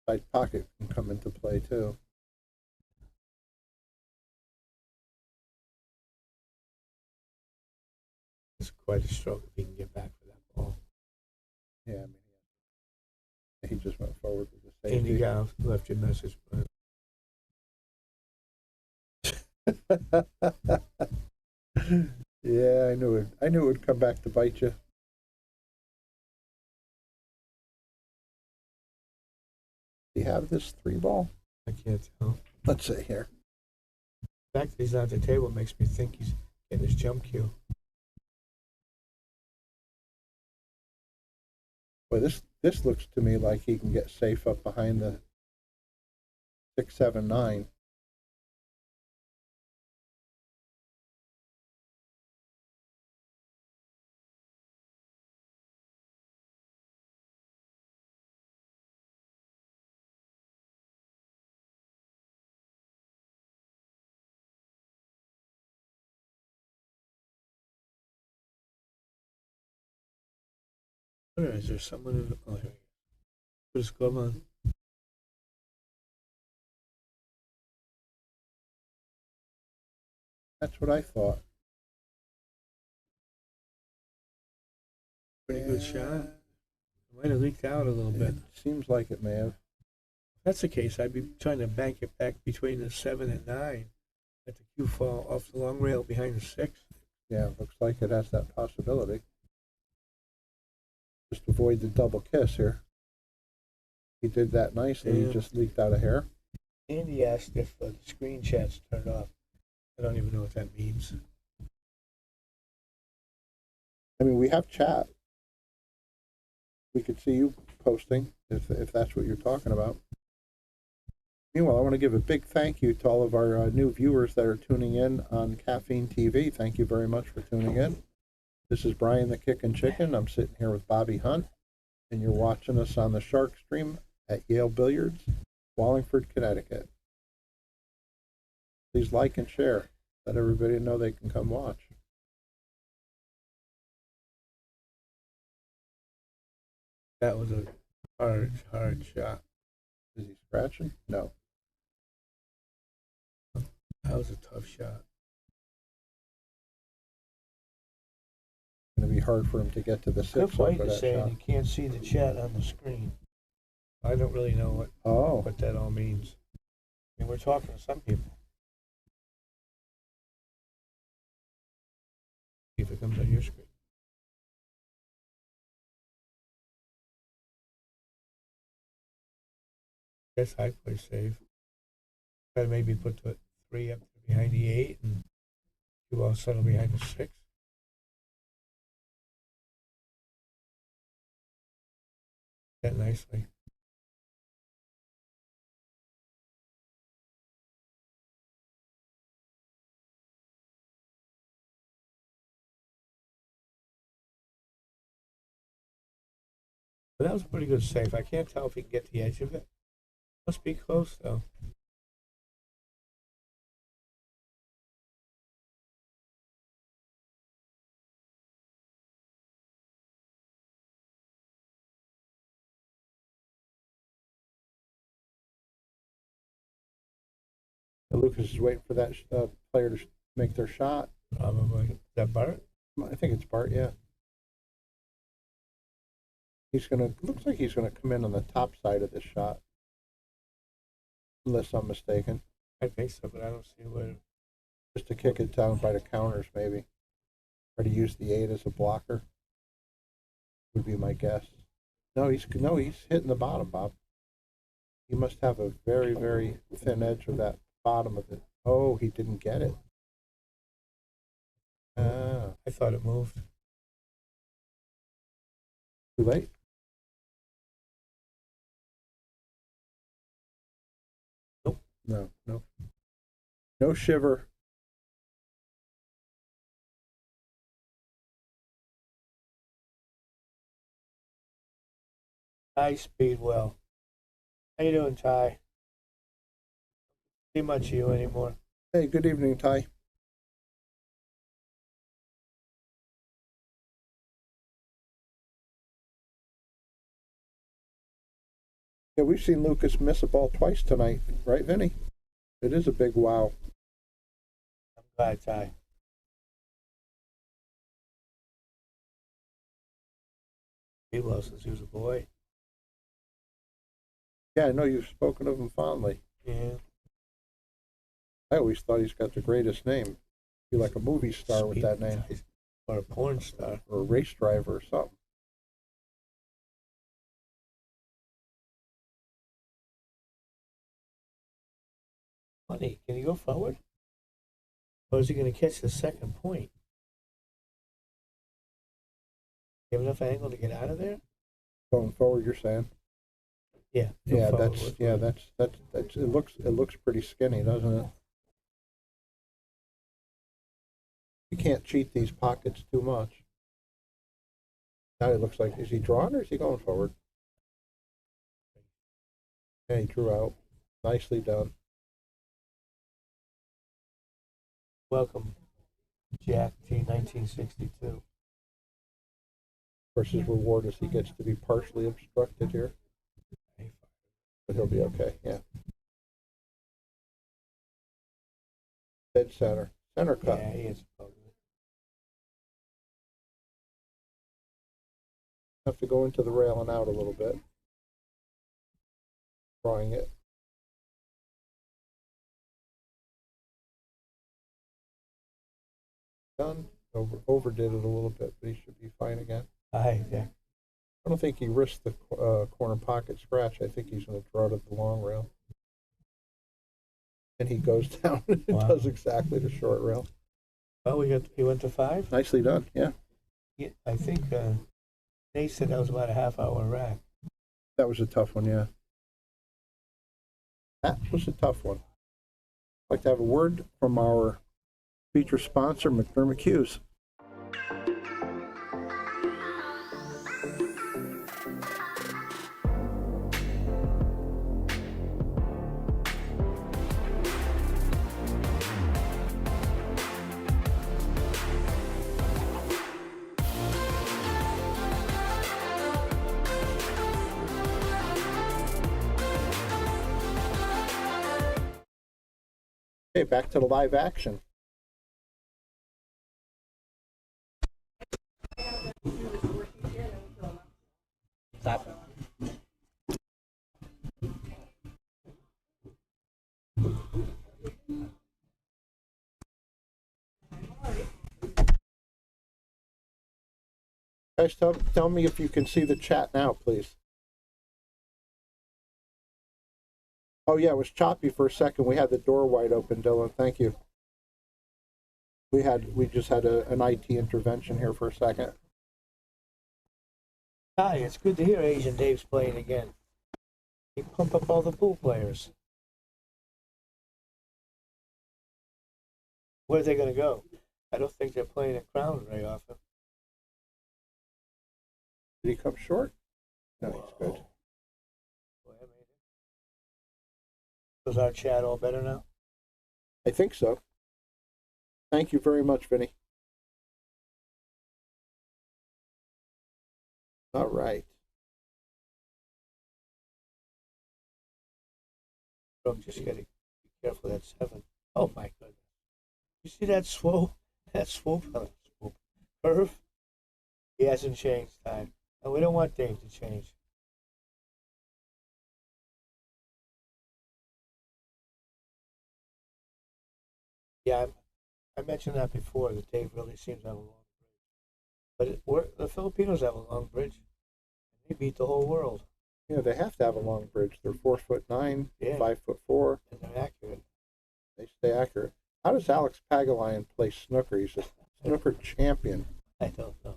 Side pocket can come into play too. It's quite a stroke if he can get back for that ball. Yeah, I mean, he just went forward with the Andy safety. Gow left your message, Brian. Yeah, I knew it. I knew it would come back to bite you. Do you have this 3 ball? I can't tell. Let's see here. The fact that he's not at the table makes me think he's getting his jump cue. Boy, this looks to me like he can get safe up behind the 6, 7, 9. Where is there someone in? Oh, here we go. Put his glove on. That's what I thought. Pretty good shot. Might have leaked out a little bit. It seems like it may have. If that's the case, I'd be trying to bank it back between the 7 and 9. Let the cue fall off the long rail behind the 6. Yeah, looks like it has that possibility. Just avoid the double kiss here. He did that nicely. Yeah. He just leaked out a hair. Andy asked if the screen chat's turned off. I don't even know what that means. I mean, we have chat. We could see you posting if that's what you're talking about. Meanwhile, I want to give a big thank you to all of our new viewers that are tuning in on Caffeine TV. Thank you very much for tuning in. This is Brian the Kickin' Chicken. I'm sitting here with Bobby Hunt. and you're watching us on the Shark Stream at Yale Billiards, Wallingford, Connecticut. Please like and share. Let everybody know they can come watch. That was a hard shot. Is he scratching? No. That was a tough shot. It's going to be hard for him to get to the Good six fight over is that saying shot. you can't see the chat on the screen. I don't really know what that all means. I mean, we're talking to some people. See if it comes on your screen. Guess I play safe. Try to maybe put the 3 up behind the 8 and 2 all settle behind the 6. That nicely. But that was a pretty good save. I can't tell if he can get the edge of it. Must be close though. Lukas is waiting for that player to make their shot. Probably. Is that Bart? I think it's Bart, yeah. Looks like he's gonna come in on the top side of this shot. Unless I'm mistaken. I think so, but I don't see where. Just to kick it down by the counters, maybe. Or to use the 8 as a blocker. Would be my guess. No, he's hitting the bottom, Bob. He must have a very, very thin edge of that bottom of it. Oh, he didn't get it. I thought it moved. Too late. Nope. No. No shiver. Ty Speedwell. How you doing, Ty? See much of you anymore. Hey, good evening, Ty. Yeah, we've seen Lukas miss a ball twice tonight, right, Vinny? It is a big wow. I'm glad, Ty. Speedwell since he was a boy. Yeah, I know you've spoken of him fondly. Yeah. I always thought he's got the greatest name. Be like a movie star with that name. Or a porn star. Or a race driver or something. Funny, can he go forward? Or is he going to catch the second point? You have enough angle to get out of there? Going forward, you're saying? Yeah. Yeah, that's it looks pretty skinny, doesn't it? You can't cheat these pockets too much. Now it looks like, is he drawing or is he going forward? Yeah, he drew out. Nicely done. Welcome, Jack T. 1962. Of course, his reward is he gets to be partially obstructed here. But he'll be okay, yeah. Dead center. Center cut. Yeah, he is ugly. Have to go into the rail and out a little bit. Drawing it. Done. Overdid it a little bit, but he should be fine again. Hi, Jack. I don't think he risked the corner pocket scratch. I think he's going to draw it at the long rail. And he goes down and Wow. does exactly the short rail. Well, he went to 5. Nicely done, yeah. Yeah, I think they said that was about a half-hour rack. That was a tough one, yeah. That was a tough one. I'd like to have a word from our feature sponsor, McDermott Cues. Okay, back to the live action. Stop. Guys, tell me if you can see the chat now, please. Oh yeah, it was choppy for a second. We had the door wide open, Dylan. Thank you. We just had an IT intervention here for a second. Hi, it's good to hear Asian Dave's playing again. He pump up all the pool players. Where are they going to go? I don't think they're playing at Crown very often. Did he come short? No, he's good. Is our chat all better now? I think so. Thank you very much, Vinny. All right. I'm just getting be careful. That's 7. Oh my goodness! You see that swoop? That swoop curve? He hasn't changed time, and we don't want Dave to change. Yeah, I mentioned that before. That Dave really seems to have a long bridge, but the Filipinos have a long bridge. They beat the whole world. Yeah, they have to have a long bridge. They're 4'9", Yeah. 5'4", And they're accurate. They stay accurate. How does Alex Pagulayan play snooker? He's a snooker champion, I don't know.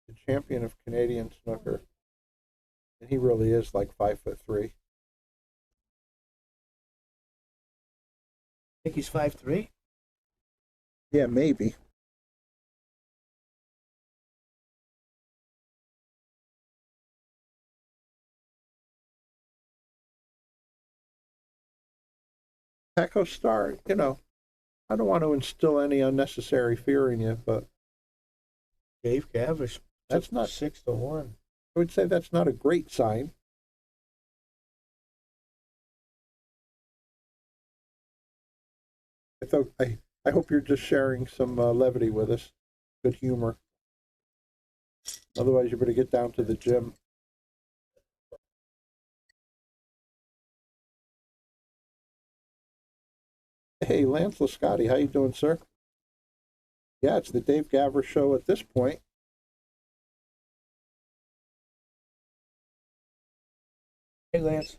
the champion of Canadian snooker, and he really is like 5'3". Think he's 5'3"? Yeah, maybe. Echo Star, I don't want to instill any unnecessary fear in you, but Dave Gavrish. That's not 6-1. I would say that's not a great sign. I hope you're just sharing some levity with us, good humor. Otherwise, you better get down to the gym. Hey, Lance Lascotti, how you doing, sir? Yeah, it's the Dave Gavrish show at this point. Hey, Lance.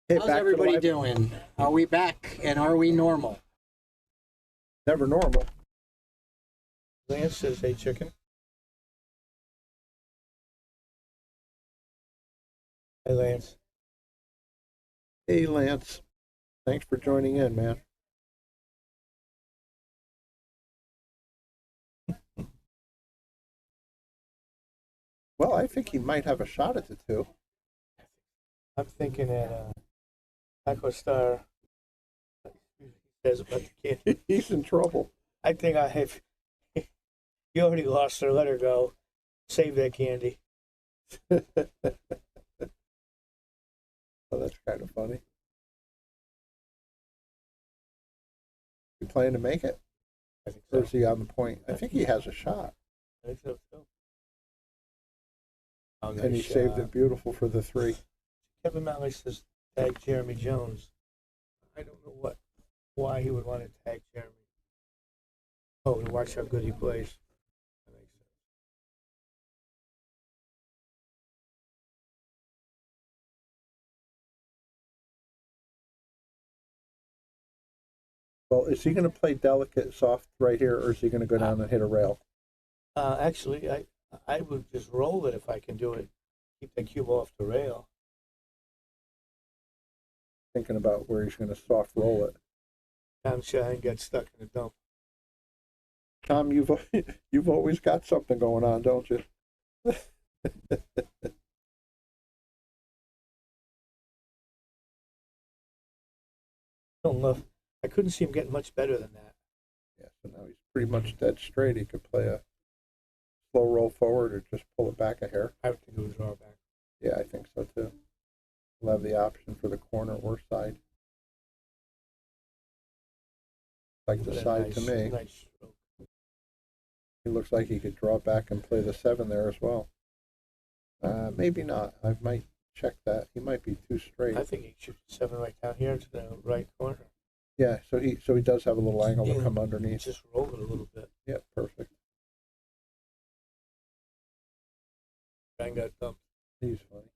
Hey, How's back to the everybody live- doing? Are we back and are we normal? Never normal. Lance says, hey, chicken. Hey, Lance. Hey, Lance. Thanks for joining in, man. Well, I think he might have a shot at the 2. I'm thinking that Taco Star says about the kid. He's in trouble. I think I have. You already lost her. Let her go. Save that candy. Oh, that's kind of funny. You planning to make it? I think Or so. is he on the point? I think he has a shot. I think so too. Oh, And he nice saved shot. it beautiful for the 3. Kevin Malley says tag Jeremy Jones. I don't know why he would want to tag Jeremy. Oh, to watch how good he plays. That makes sense. Well, is he going to play delicate soft right here, or is he going to go down and hit a rail? Actually, I would just roll it if I can do it. Keep the cube off the rail. Thinking about where he's going to soft roll it. Tom Shine got stuck in the dump. Tom, you've always got something going on, don't you? Don't know. I couldn't see him getting much better than that. Yeah, so now he's pretty much dead straight. He could play a slow roll forward or just pull it back a hair. I would think it was drawback. Yeah, I think so too. We'll have the option for the corner or side. Like the side to me. Nice stroke. He looks like he could draw back and play the 7 there as well. Maybe not. I might check that. He might be too straight. I think he shoots 7 right down here to the right corner. Yeah, so he does have a little angle to come underneath. Just roll it a little bit. Yeah, perfect. I got dumped. He's funny.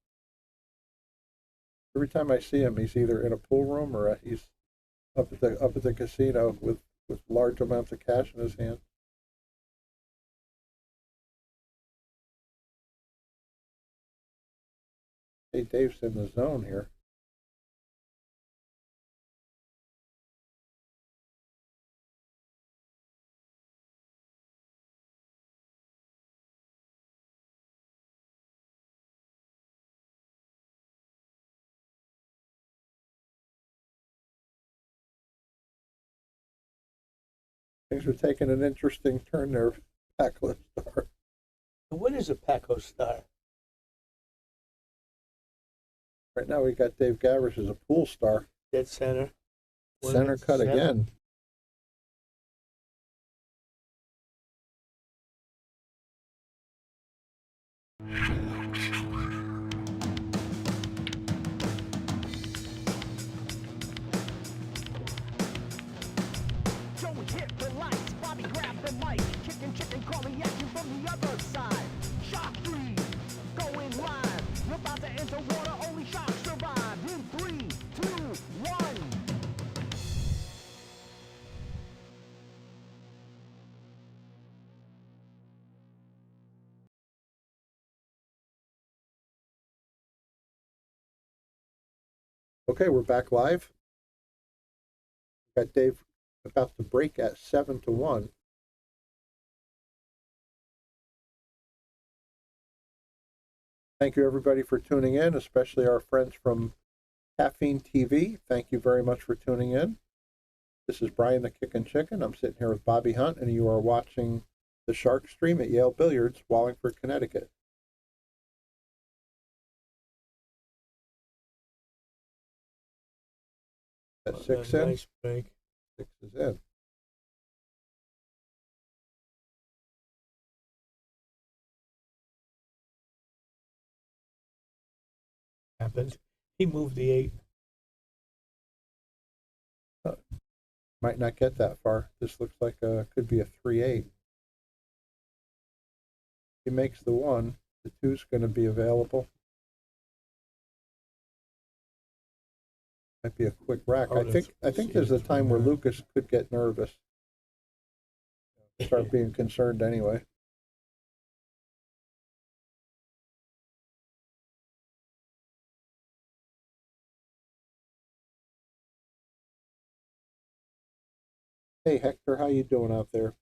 Every time I see him, he's either in a pool room or he's up at the casino with large amounts of cash in his hand. Hey, Dave's in the zone here. Things are taking an interesting turn there, Paco Star. What is a Paco Star? Right now we got Dave Gavrish as a pool star. Dead center. Center cut again. Joey hit the lights, Bobby grabbed the mic, chicken calling at you from the other side. Shock 3, going live. We're about to enter water, only shock survive. In 3, 2, 1. Okay, we're back live. Got Dave about to break at 7-1. Thank you everybody for tuning in, especially our friends from Caffeine TV. Thank you very much for tuning in. This is Brian the Kickin' Chicken. I'm sitting here with Bobby Hunt, and you are watching the Shark Stream at Yale Billiards, Wallingford, Connecticut. That 6 in. Nice break. 6 is in. Happens. He moved the 8. Might not get that far. This looks like could be a 3-8. He makes the 1. The 2's going to be available. Might be a quick rack. Oh, I think there's a time where Lukas could get nervous. Start being concerned anyway. Hey Hector, how you doing out there?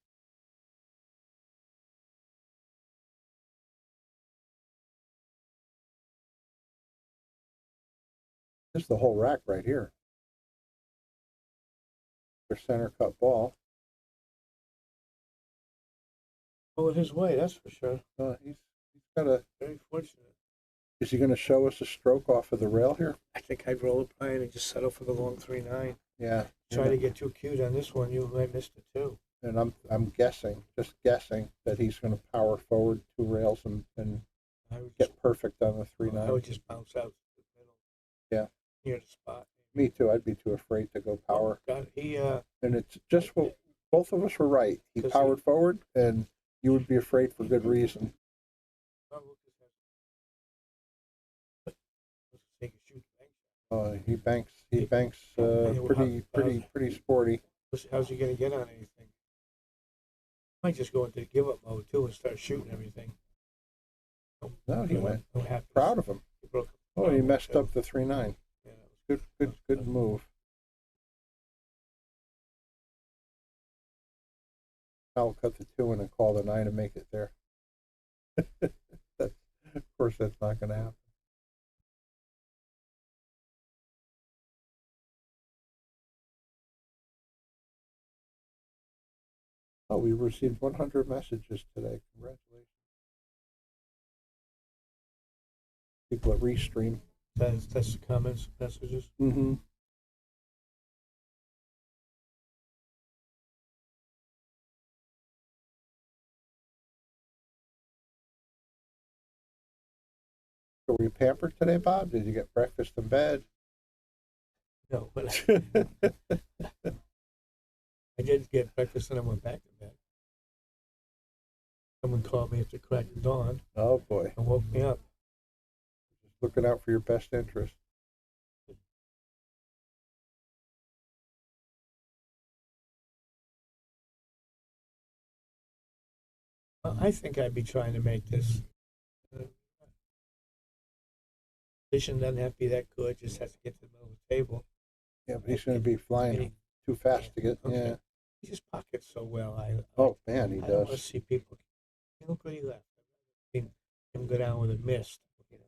This is the whole rack right here. Their center cut ball. Going his way, that's for sure. He's got a. Very fortunate. Is he going to show us a stroke off of the rail here? I think I'd roll it, Brian, and just settle for the long 3-9. Yeah. Try to get too cute on this one. You might miss it too. And I'm guessing, just guessing, that he's going to power forward 2 rails and get perfect on the 3-9. I would just bounce out to the middle. Yeah. Near the spot. Me too. I'd be too afraid to go power. Oh, God, and it's just what both of us were right. He powered forward, and you would be afraid for good reason. He banks pretty sporty. How's he going to get on anything? Might just go into give up mode too and start shooting everything. No, he went. No happiness. Proud of him. He broke. Oh, he messed up the 3-9. Yeah, Good move. I'll cut the 2 in and call the 9 and make it there. Of course, that's not going to happen. Oh, we received 100 messages today. Congratulations. People at Restream. That's the comments, messages. Mm-hmm. So were you pampered today, Bob? Did you get breakfast in bed? No, but I did get breakfast and I went back to bed. Someone called me at the crack of dawn Oh, boy. and woke me up. Just looking out for your best interest. I think I'd be trying to make this. Vision doesn't have to be that good, just has to get to the middle of the table. Yeah, but he's going to be flying too fast to get. Okay. Yeah. He just pockets so well. Oh, man, he I don't want to does. see people. Look what he left. I've seen him go down with a mist. You know.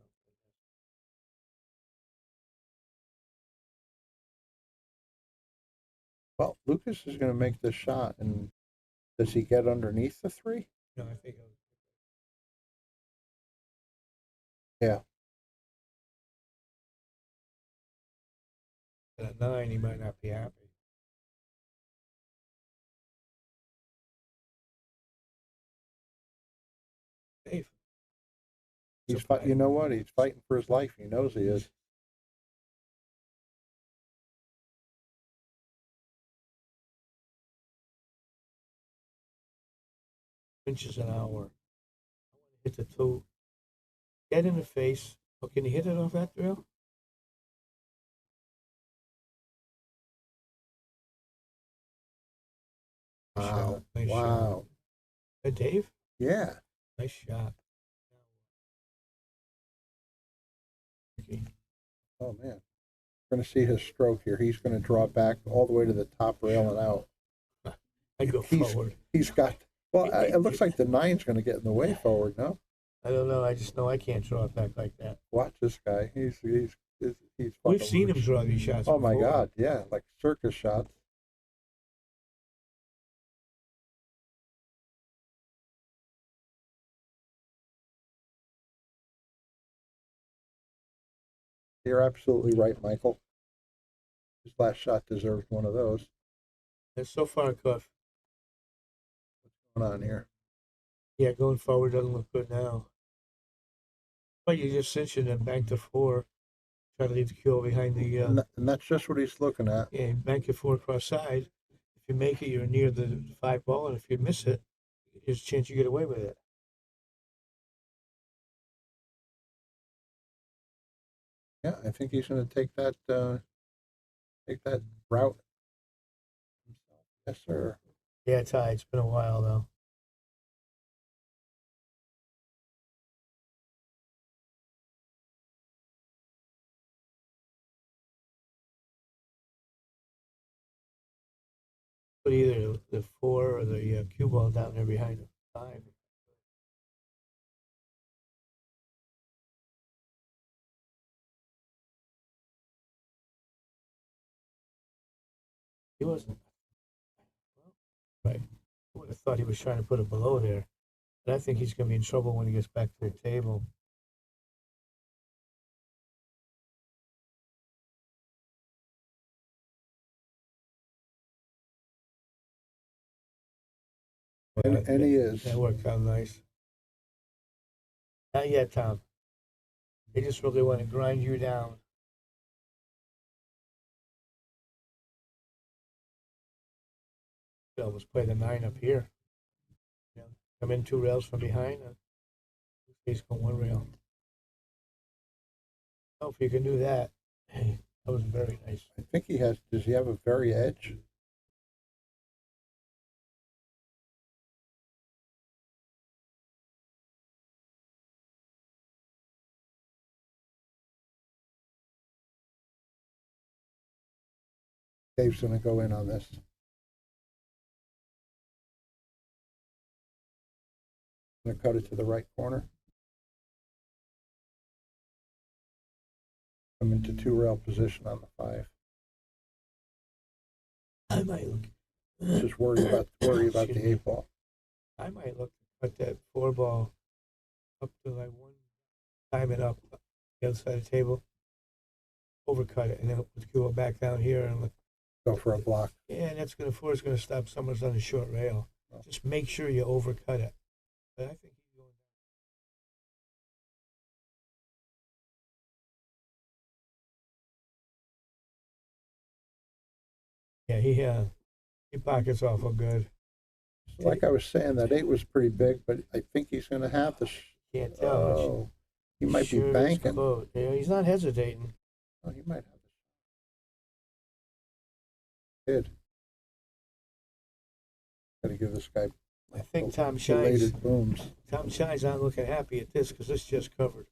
Well, Lukas is going to make this shot, and does he get underneath the 3? No, I think. Yeah. At a 9, he might not be happy. Dave. He's you know what? He's fighting for his life. He knows he is. Inches an hour. I want to hit the 2. Dead in the face. Oh, can you hit it off that drill? Wow. Nice Wow. shot. Hey, Dave? Yeah. Nice shot. Okay. Oh, man. We're going to see his stroke here. He's going to draw back all the way to the top rail and out. I go forward. He's got, well, it looks like the 9's going to get in the way forward, no? I don't know. I just know I can't draw it back like that. Watch this guy. He's We've fucking seen him loose. draw these shots. Oh, my before. God. Yeah, like circus shots. You're absolutely right, Michael. His last shot deserves one of those. And so far, Cuff. What's going on here? Yeah, going forward doesn't look good now. But you just cinch it and bank to 4. Try to leave the cue behind the. And that's just what he's looking at. Yeah, bank it 4 cross side. If you make it, you're near the 5 ball, and if you miss it, there's a chance you get away with it. Yeah, I think he's going to take that route. Yes, sir. Yeah, Ty, it's been a while though. Put either the 4 or the cue ball down there behind the 5. He wasn't. Right. I would have thought he was trying to put it below there. But I think he's going to be in trouble when he gets back to the table. And he is. That worked out nice. Not yet, Tom. They just really want to grind you down. They'll almost play the 9 up here. You know, come in 2 rails from behind. And he's going 1 rail. Oh, if you can do that, hey, that was very nice. I think he has. Does he have a very edge? Dave's going to go in on this. I'm going to cut it to the right corner. I'm into 2-rail position on the 5. I might look. Just worry about the 8 ball. I might look to cut that 4 ball up to like 1, time it up the other side of the table, overcut it, and then go back down here and look. Go for a block. Yeah, that's gonna stop someone's on the short rail. Just make sure you overcut it. But I think he's going down. Yeah, he pockets awful good. Like I was saying, that 8 was pretty big, but I think he's going to have the. Can't tell. Oh, he might be banking. Yeah, he's not hesitating. Oh, he might have the. Kid. Got to give this guy. I think Tom Shine's booms. Tom Shine's not looking happy at this because this just covered.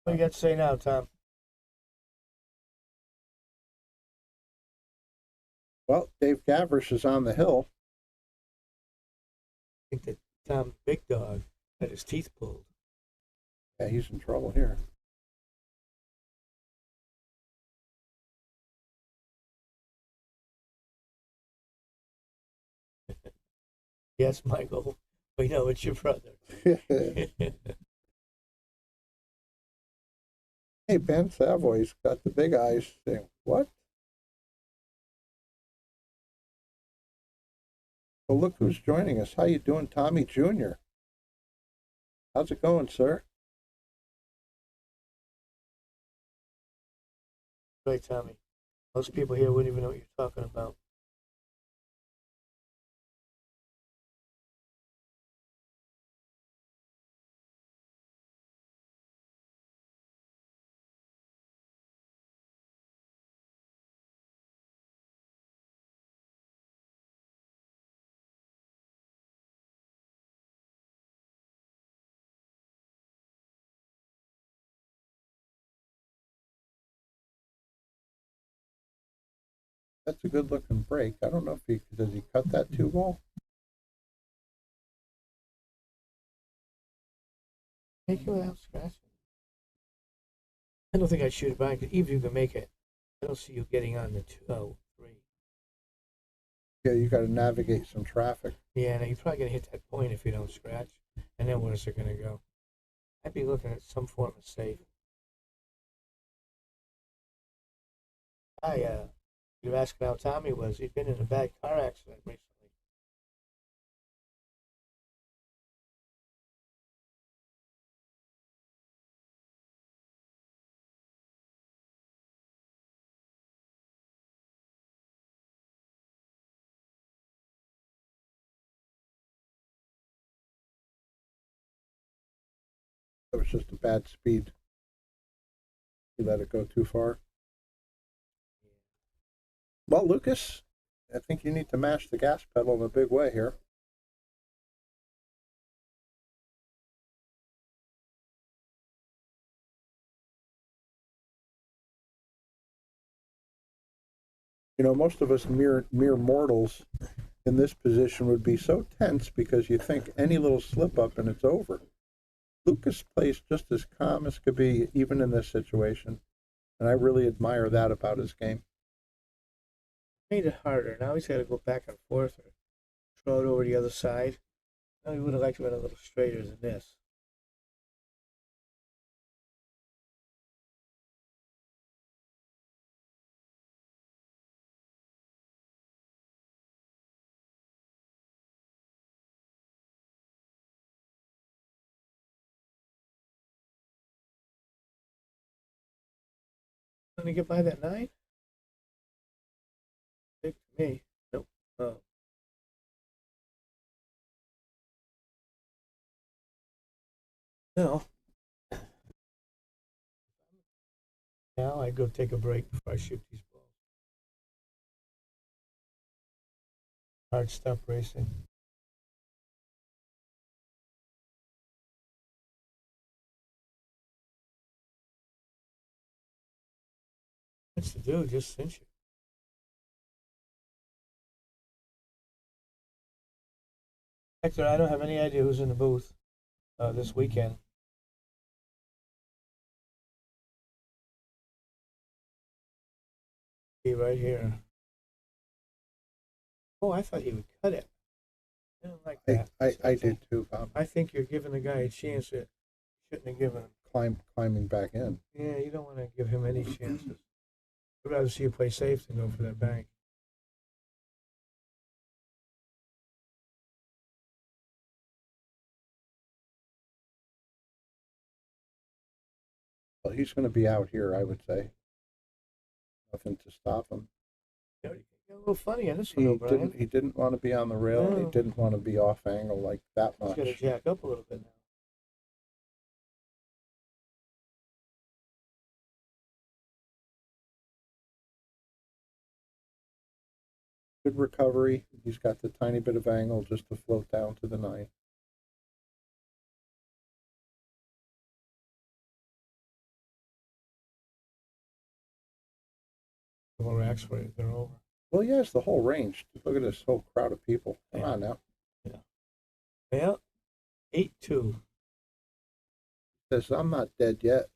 What do you got to say now, Tom? Well, Dave Gavrish is on the hill. I think that Tom Big Dog had his teeth pulled. Yeah, he's in trouble here. Yes, Michael. We know it's your brother. Hey, Ben Savoy's got the big eyes saying, what? Well, look who's joining us. How you doing, Tommy Jr.? How's it going, sir? Right, Tommy. Most people here wouldn't even know what you're talking about. That's a good looking break. I don't know if does he cut that 2 ball? Make it without scratching. I don't think I'd shoot it back. Even if you can make it, I don't see you getting on the 2-3. Yeah, you got to navigate some traffic. Yeah, now you're probably going to hit that point if you don't scratch. And then where's it going to go? I'd be looking at some form of save. You're asking how Tommy was. He'd been in a bad car accident recently. It was just a bad speed. You let it go too far. Well, Lukas, I think you need to mash the gas pedal in a big way here. You know, most of us mere mortals in this position would be so tense because you think any little slip up and it's over. Lukas plays just as calm as could be, even in this situation, and I really admire that about his game. Made it harder. Now he's got to go back and forth or throw it over the other side. Now he would have liked to have been a little straighter than this. Going to get by that 9? Big to me. Nope. Oh. No. Now I go take a break before I shoot these balls. Hard stop racing. What's the dude just cinch it? Hector, I don't have any idea who's in the booth this weekend. Be right here. Oh, I thought he would cut it. I don't like that. I did too, Bob. I think you're giving the guy a chance that you shouldn't have given him. Climbing back in. Yeah, you don't want to give him any chances. I'd rather see you play safe than go for that bank. Well, he's going to be out here, I would say. Nothing to stop him. You know, a little funny on this one, O'Brien. He didn't want to be on the rail. No. He didn't want to be off angle like that He's much. got to jack up a little bit now. Good recovery. He's got the tiny bit of angle just to float down to the 9. More racks for you. They're over. Well, he has the whole range. Look at this whole crowd of people. Come on now. Yeah. 8-2. Says, I'm not dead yet.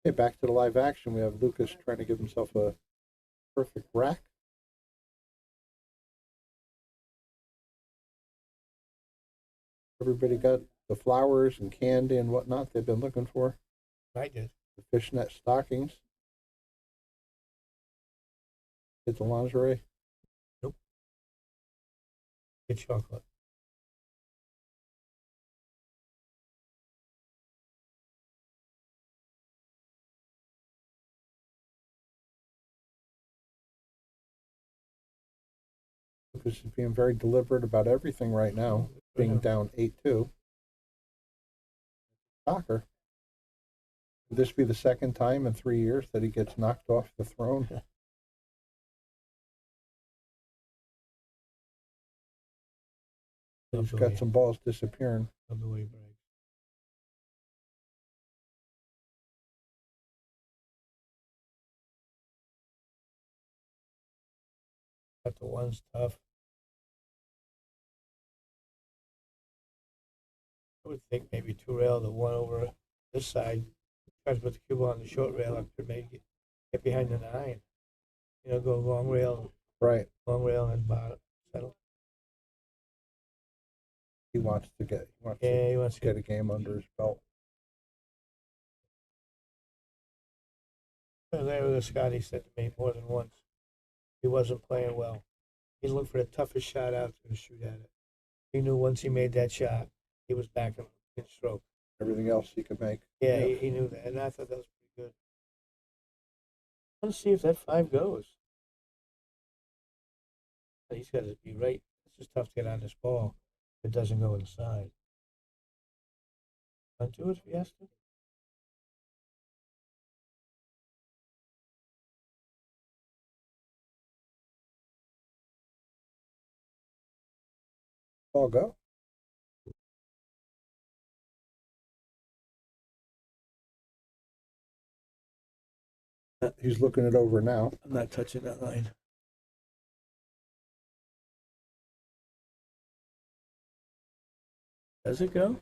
Okay, back to the live action. We have Lukas trying to give himself a perfect rack. Everybody got the flowers and candy and whatnot they've been looking for. I did. The fishnet stockings. Get the lingerie. Nope. Get chocolate. Lukas is being very deliberate about everything right now, being down 8-2. Shocker. Would this be the second time in 3 years that he gets knocked off the throne? He's got some balls disappearing. Of the way he breaks. Got the ones tough. I would think maybe 2 rail, the one over this side. Try to put the cube on the short rail up to make get behind the 9. You know, go long rail. Right. Long rail and bottom. Settle. He wants to get a game under his belt. There was Scotty said to me more than once, he wasn't playing well. He looked for the toughest shot out there to shoot at it. He knew once he made that shot, he was back in stroke. Everything else he could make. Yeah, he knew that, and I thought that was pretty good. Let's see if that 5 goes. He's got to be right. It's just tough to get on this ball if it doesn't go inside. Undo it, Fiesta. Ball go. He's looking it over now. I'm not touching that line. Does it go?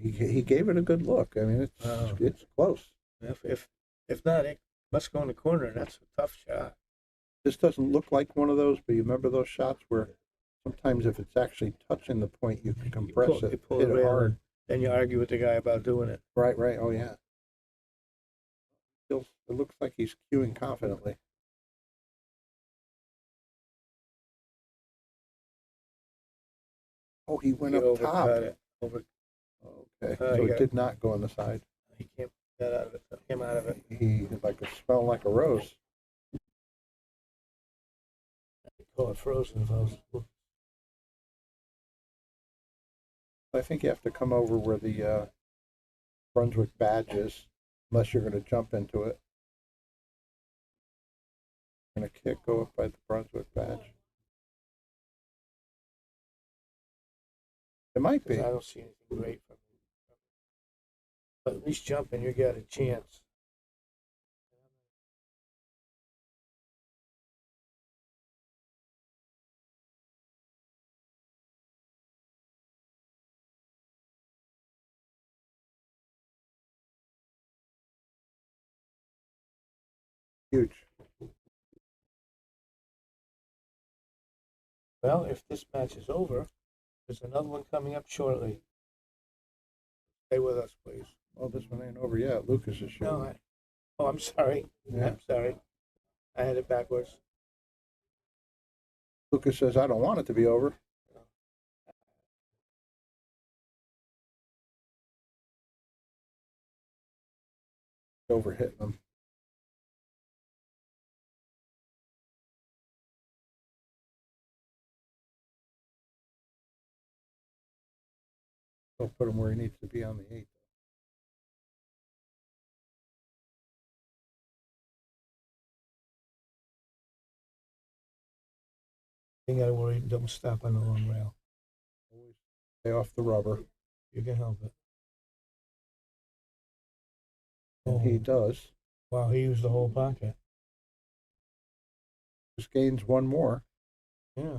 He gave it a good look. I mean, it's close. If not, it must go in the corner, and that's a tough shot. This doesn't look like one of those, but you remember those shots where sometimes if it's actually touching the point, you can compress You it, pull hit it it hard. hard. Then you argue with the guy about doing it. Right. Oh, yeah. It looks like he's cueing confidently. Oh, he went He up top. overcut it. Okay, Oh, so you it got- did not go on the side. He came that out of it. Came out of it. He smelled like a rose. Call it frozen. If I was, I think you have to come over where the Brunswick badge is, unless you're going to jump into it. Going to kick go up by the Brunswick badge. It might be. I don't see anything great from him. But at least jumping, you got a chance. Huge. Well, if this match is over, there's another one coming up shortly. Stay with us, please. Well, this one ain't over yet. Lukas is shooting. No, I'm sorry. Yeah. I'm sorry. I had it backwards. Lukas says, I don't want it to be over. Overhitting them. He'll put him where he needs to be on the 8th. You gotta worry, don't stop on the long rail. Always stay off the rubber. You can help it. And he does. Wow, he used the whole pocket. Just gains one more. Yeah.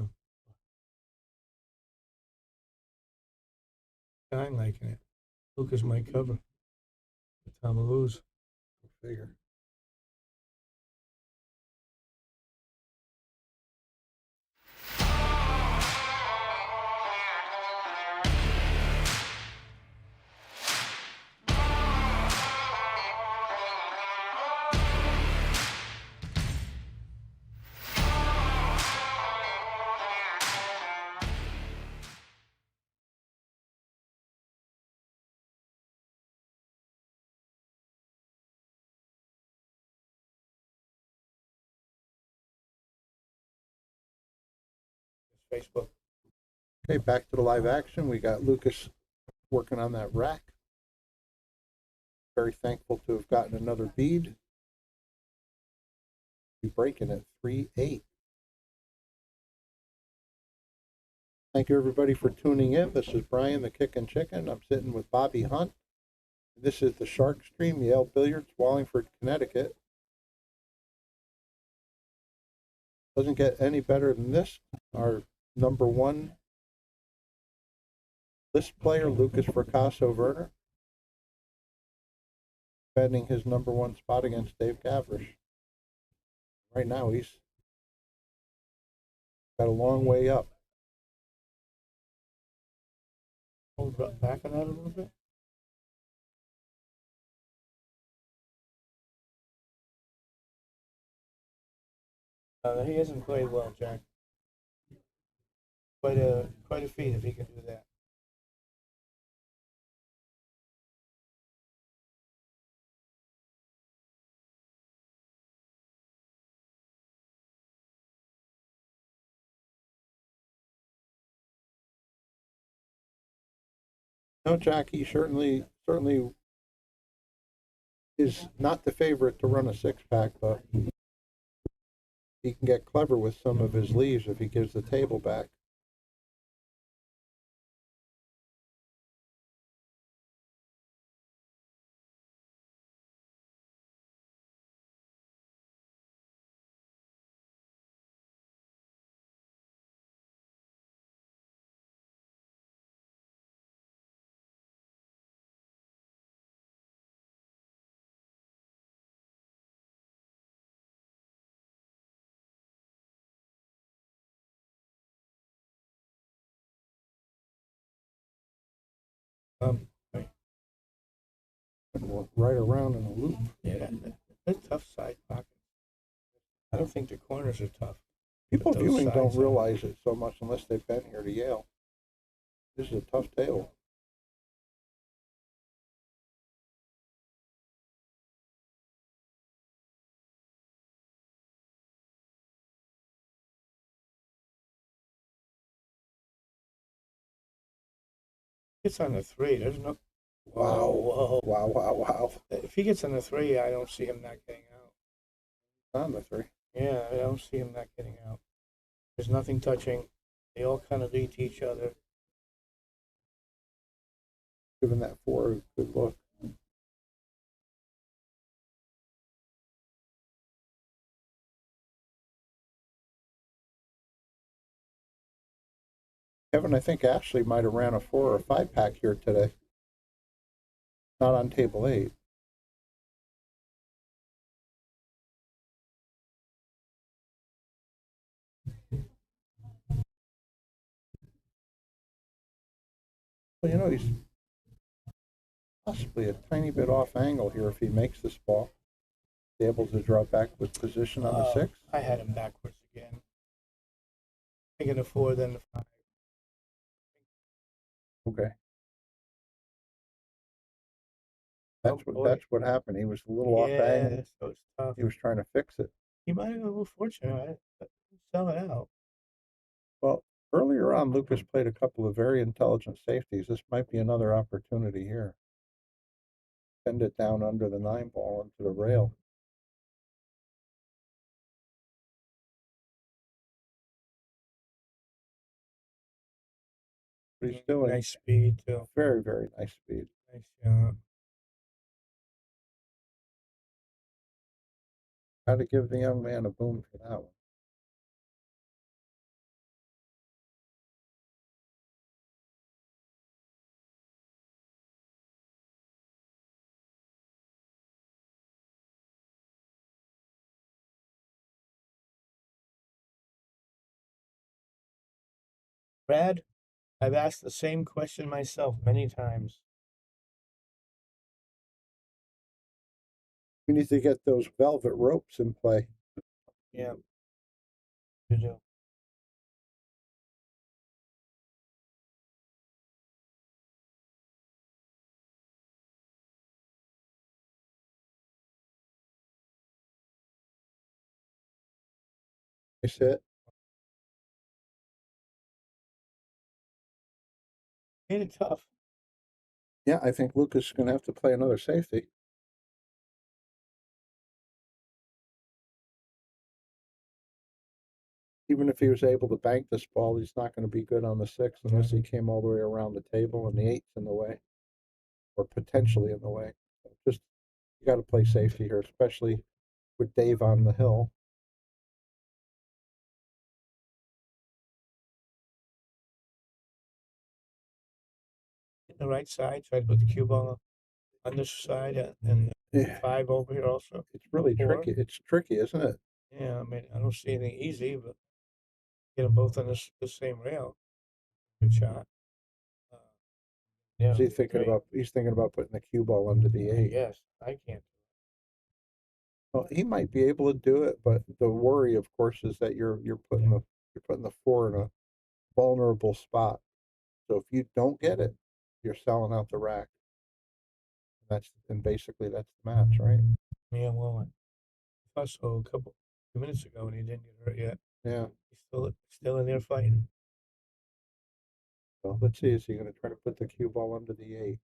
I'm liking it. Lukas might cover. Tom will lose. Figure. Facebook. Okay, back to the live action. We got Lukas working on that rack. Very thankful to have gotten another bead. Be breaking at 3-8. Thank you everybody for tuning in. This is Brian the Kickin' Chicken. I'm sitting with Bobby Hunt. This is the Shark Stream, Yale Billiards, Wallingford, Connecticut. Doesn't get any better than this. Our number one list player, Lukas Fracasso Verner, defending his number one spot against Dave Gavrish. Right now, he's got a long way up. Hold back on that a little bit. He hasn't played well, Jack. Quite a feat if he can do that. No, Jack, he certainly is not the favorite to run a six-pack, but he can get clever with some of his leaves if he gives the table back. Right. And we're right around in a loop. Yeah, they're tough side pockets. I don't think the corners are tough. People But those viewing don't sides are- realize it so much unless they've been here to Yale. This is a tough table. Gets on the 3. There's no. Wow. Whoa. Wow, wow, wow. If he gets on the 3, I don't see him not getting out. On the 3. Yeah, I don't see him not getting out. There's nothing touching. They all kind of lead to each other. Giving that 4 a good look. Kevin, I think Ashley might have ran a 4 or 5 pack here today. Not on table 8. Well, you know, he's possibly a tiny bit off angle here if he makes this ball. Be able to draw back with position on the 6. I had him backwards again. Taking the 4, then the 5. Okay. Oh, That's what happened. He was a little off angle. So it's tough. He was trying to fix it. He might have been a little fortunate. Sell it out. Well, earlier on, Lukas played a couple of very intelligent safeties. This might be another opportunity here. Send it down under the 9 ball into the rail. But he's still Nice speed, too. very, very nice speed. Nice shot. Got to give the young man a boom for that one. Brad, I've asked the same question myself many times. We need to get those velvet ropes in play. Yeah. You do. Nice hit. Made it tough. Yeah, I think Lukas is going to have to play another safety. Even if he was able to bank this ball, he's not going to be good on the 6 unless he came all the way around the table and the 8's in the way, or potentially in the way. Just, you got to play safety here, especially with Dave on the hill. The right side, try to put the cue ball on this side and Yeah. 5 over here also. It's really 4. tricky. It's tricky, isn't it? Yeah, I mean, I don't see anything easy, but get them both on the same rail. Good shot. Yeah. He's thinking about putting the cue ball under the 8. Yes, I can't. Well, he might be able to do it, but the worry, of course, is that you're putting the 4 in a vulnerable spot. So if you don't get it, you're selling out the rack. Basically that's the match, right? Yeah, well, I thought so a few minutes ago, and he didn't get hurt yet. Yeah. He's still in there fighting. So let's see, is he going to try to put the cue ball under the 8?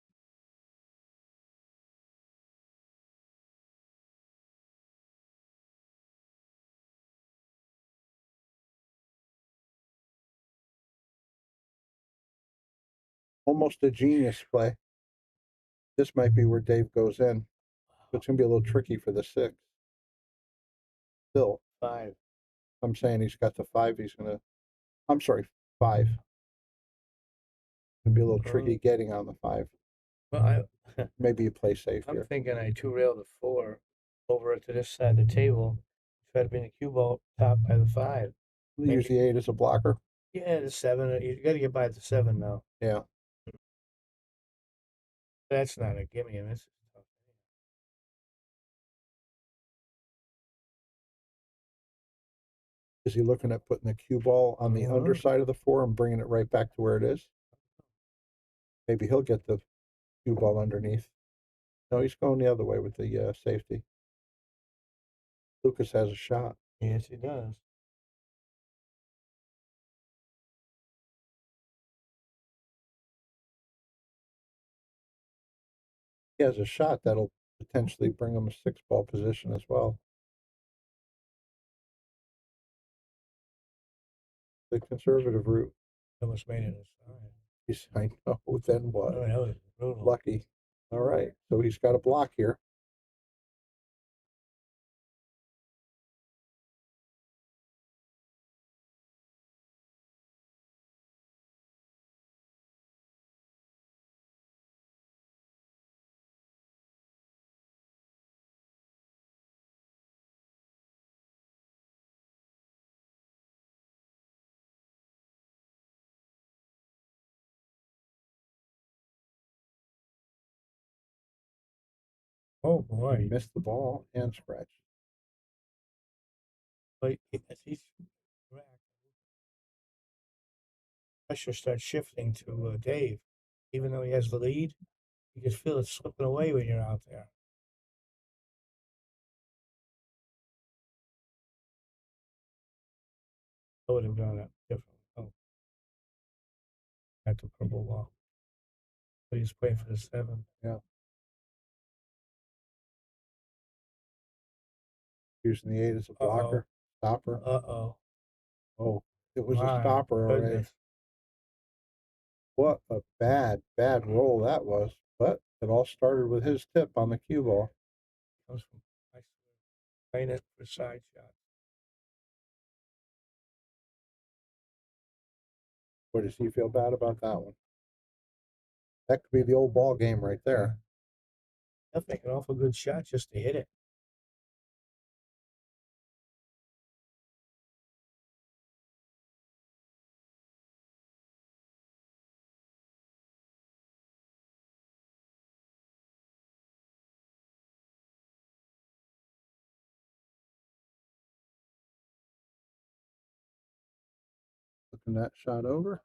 Almost a genius play. This might be where Dave goes in. But it's going to be a little tricky for the 6. Still. 5. I'm saying he's got the 5. I'm sorry, 5. It's going to be a little tricky getting on the 5. Well, Maybe you play safe I'm here. thinking I 2-rail the 4 over to this side of the table. Try to bring the cue ball top by the 5. Use the 8 as a blocker. Yeah, the 7. You got to get by the 7 now. Yeah. That's not a gimme. This is tough. Is he looking at putting the cue ball on the underside of the 4 and bringing it right back to where it is? Maybe he'll get the cue ball underneath. No, he's going the other way with the safety. Lukas has a shot. Yes, he does. He has a shot that'll potentially bring him a 6-ball position as well. The conservative route. Almost made it aside. I know, then what? Oh, that was brutal. Lucky. All right, so he's got a block here. Oh He boy! missed the ball and scratched. But he's correct. Pressure starts shifting to Dave. Even though he has the lead, you can feel it slipping away when you're out there. I would have done it differently. Oh, at the purple ball. But he's playing for the 7. Yeah. Using the 8 as a blocker. Stopper. Uh-oh. Oh, it was My a stopper already. goodness. What a bad roll that was. But it all started with his tip on the cue ball. Comes from playing it for side shots. What does he feel bad about that one? That could be the old ball game right there. He'll make an awful good shot just to hit it. Looking that shot over.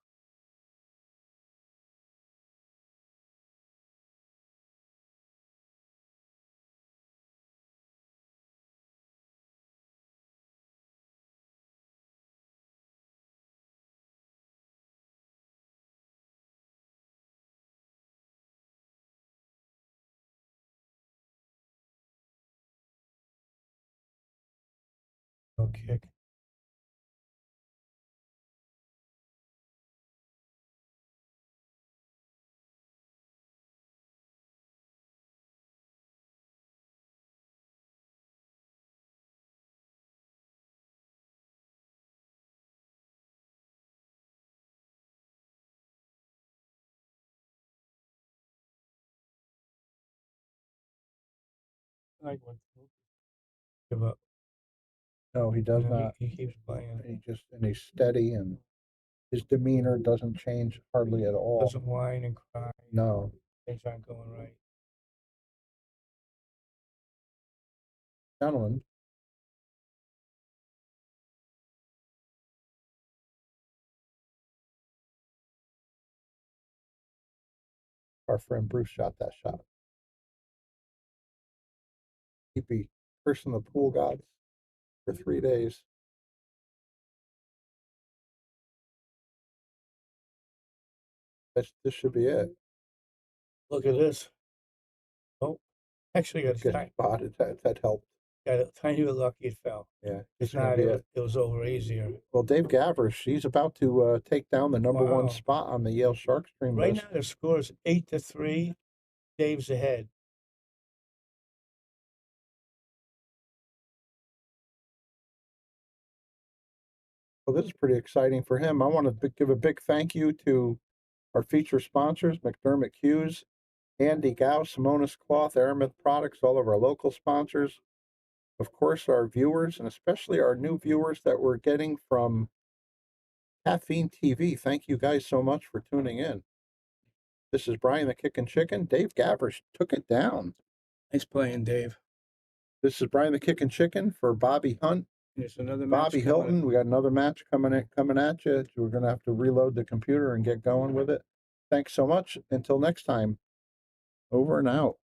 No kick. Like what? Give up. No, he does You know, not. he keeps playing. He's steady, and his demeanor doesn't change hardly at all. Doesn't whine and cry. No. Things aren't going right. Gentlemen. Our friend Bruce shot that shot. He'd be cursing the pool gods for 3 days. This should be it. Look at this. Oh, actually got spotted. That helped. Got a tiny bit lucky it fell. Yeah, It's not. It was over easier. Well, Dave Gavrish, he's about to take down the number 1 spot on the Yale Shark Stream Right list. now, the score is 8-3. Dave's ahead. Well, this is pretty exciting for him. I want to give a big thank you to our feature sponsors, McDermott Cues, Andy Gow, Simonis Cloth, Aramith Products, all of our local sponsors. Of course, our viewers, and especially our new viewers that we're getting from Caffeine TV. Thank you guys so much for tuning in. This is Brian the Kickin' Chicken. Dave Gavrish took it down. Nice playing, Dave. This is Brian the Kickin' Chicken for Bobby Hunt. There's another match. Bobby Hilton. We got another match coming at you. We're going to have to reload the computer and get going with it. Thanks so much. Until next time, over and out.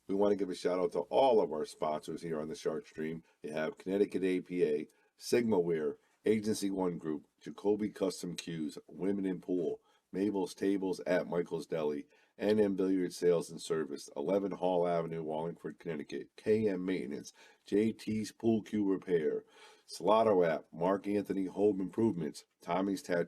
We want to give a shout out to all of our sponsors here on the Shark Stream. You have Connecticut APA, Sigmaware, Agency One Group, Jacoby Custom Cues, Women in Pool, Mabel's Tables at Michael's Deli, NM Billiard Sales and Service, 11 Hall Avenue, Wallingford, Connecticut, KM Maintenance, JT's Pool Cue Repair, Salotto app, Mark Anthony Home Improvements, Tommy's Tattoo.